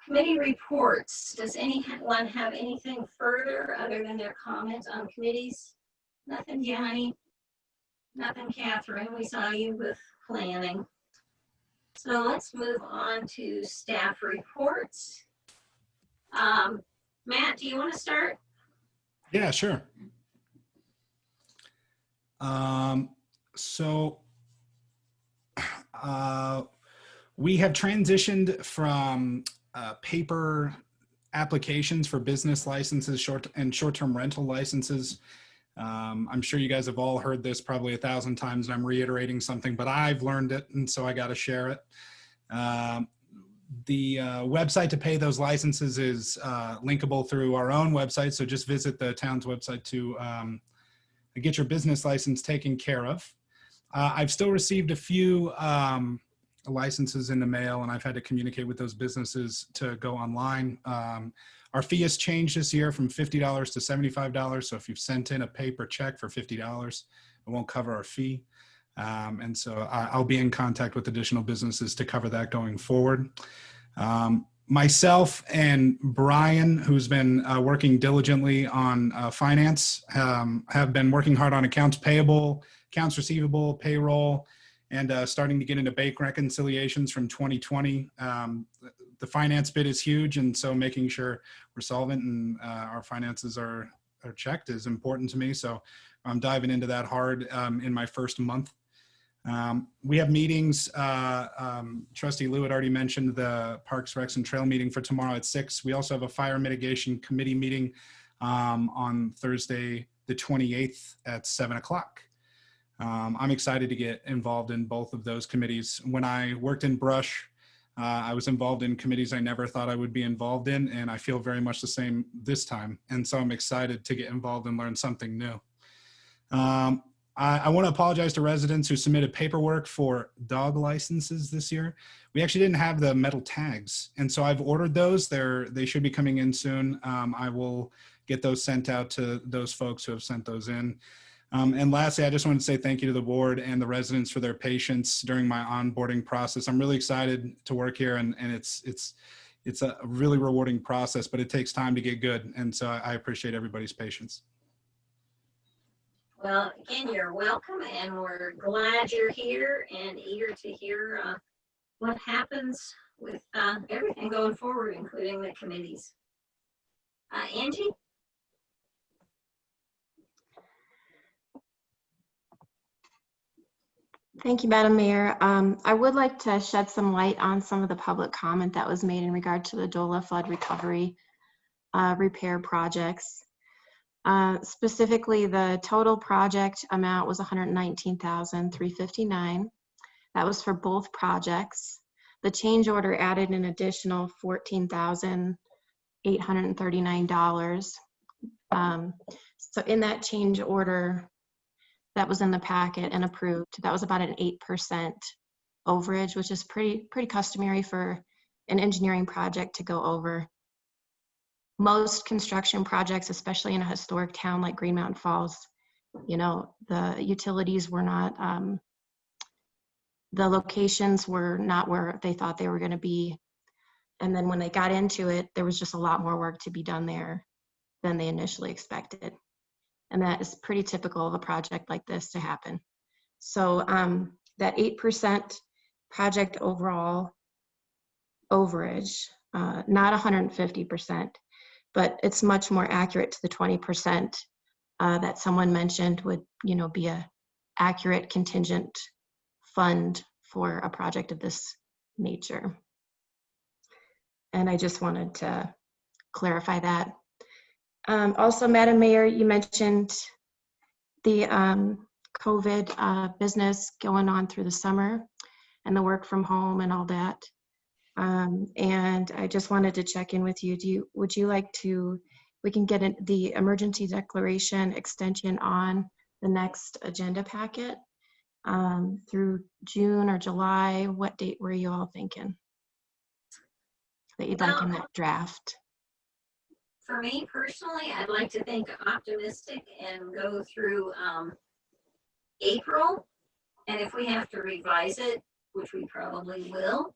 A: Committee reports. Does anyone have anything further other than their comments on committees? Nothing, Johnny? Nothing, Catherine? We saw you with planning. So let's move on to staff reports. Matt, do you want to start?
C: Yeah, sure. We have transitioned from paper applications for business licenses, short-term rental licenses I'm sure you guys have all heard this probably 1,000 times, and I'm reiterating something, but I've learned it, and so I got to share it. The website to pay those licenses is linkable through our own website, so just visit the town's website to get your business license taken care of. I've still received a few licenses in the mail, and I've had to communicate with those businesses to go online. Our fee has changed this year from $50 to $75. So if you've sent in a paper check for $50, it won't cover our fee. And so I'll be in contact with additional businesses to cover that going forward. Myself and Brian, who's been working diligently on finance, have been working hard on accounts payable, accounts receivable, payroll, and starting to get into bank reconciliations from 2020. The finance bit is huge, and so making sure we're solvent and our finances are checked is important to me. So I'm diving into that hard in my first month. We have meetings. Trustee Lou had already mentioned the Parks, Recs, and Trail meeting for tomorrow at 6. We also have a fire mitigation committee meeting on Thursday, the 28th at 7 o'clock. I'm excited to get involved in both of those committees. When I worked in Brush, I was involved in committees I never thought I would be involved in, and I feel very much the same this time. And so I'm excited to get involved and learn something new. I want to apologize to residents who submitted paperwork for dog licenses this year. We actually didn't have the metal tags, and so I've ordered those. They should be coming in soon. I will get those sent out to those folks who have sent those in. And lastly, I just want to say thank you to the board and the residents for their patience during my onboarding process. I'm really excited to work here, and it's a really rewarding process, but it takes time to get good. And so I appreciate everybody's patience.
A: Well, again, you're welcome, and we're glad you're here and eager to hear what happens with everything going forward, including the committees. Angie?
Q: Thank you, Madam Mayor. I would like to shed some light on some of the public comment that was made in regard to the DOLA flood recovery repair projects. Specifically, the total project amount was $119,359. That was for both projects. The change order added an additional $14,839. So in that change order that was in the packet and approved, that was about an 8% overage, which is pretty customary for an engineering project to go over. Most construction projects, especially in a historic town like Green Mountain Falls, you know, the utilities were not, the locations were not where they thought they were going to be. And then when they got into it, there was just a lot more work to be done there than they initially expected. And that is pretty typical of a project like this to happen. So that 8% project overall overage, not 150%, but it's much more accurate to the 20% that someone mentioned would, you know, be a accurate contingent fund for a project of this nature. And I just wanted to clarify that. Also, Madam Mayor, you mentioned the COVID business going on through the summer and the work from home and all that. And I just wanted to check in with you. Would you like to, we can get the emergency declaration extension on the next agenda packet through June or July? What date were you all thinking that you'd like in that draft?
A: For me personally, I'd like to think optimistic and go through April. And if we have to revise it, which we probably will,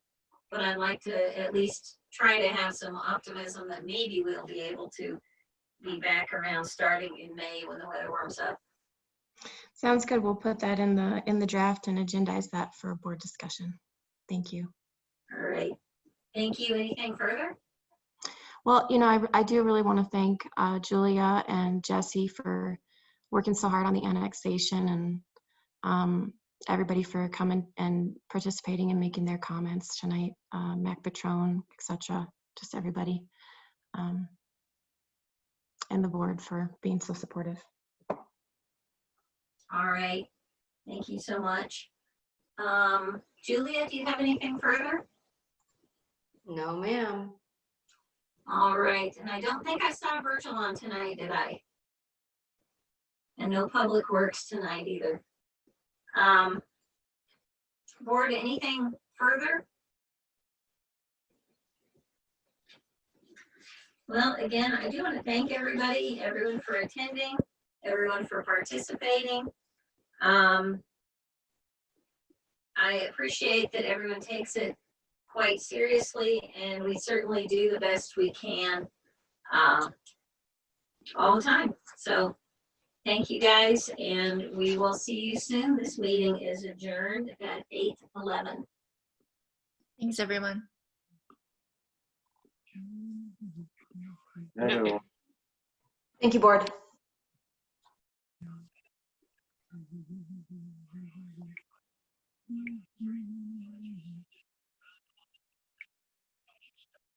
A: but I'd like to at least try to have some optimism that maybe we'll be able to be back around starting in May when the weather warms up.
Q: Sounds good. We'll put that in the draft and agendize that for board discussion. Thank you.
A: All right. Thank you. Anything further?
Q: Well, you know, I do really want to thank Julia and Jesse for working so hard on the annexation, and everybody for coming and participating and making their comments tonight, Mac Patron, etc. Just everybody, and the board for being so supportive.
A: All right. Thank you so much. Julia, do you have anything further?
M: No, ma'am.
A: All right. And I don't think I saw Virgil on tonight, did I? And no Public Works tonight either. Board, anything further? Well, again, I do want to thank everyone for attending, everyone for participating. I appreciate that everyone takes it quite seriously, and we certainly do the best we can all the time. So thank you guys, and we will see you soon. This meeting is adjourned at 8:11.
L: Thanks, everyone.
D: Night, everyone.
M: Thank you, board.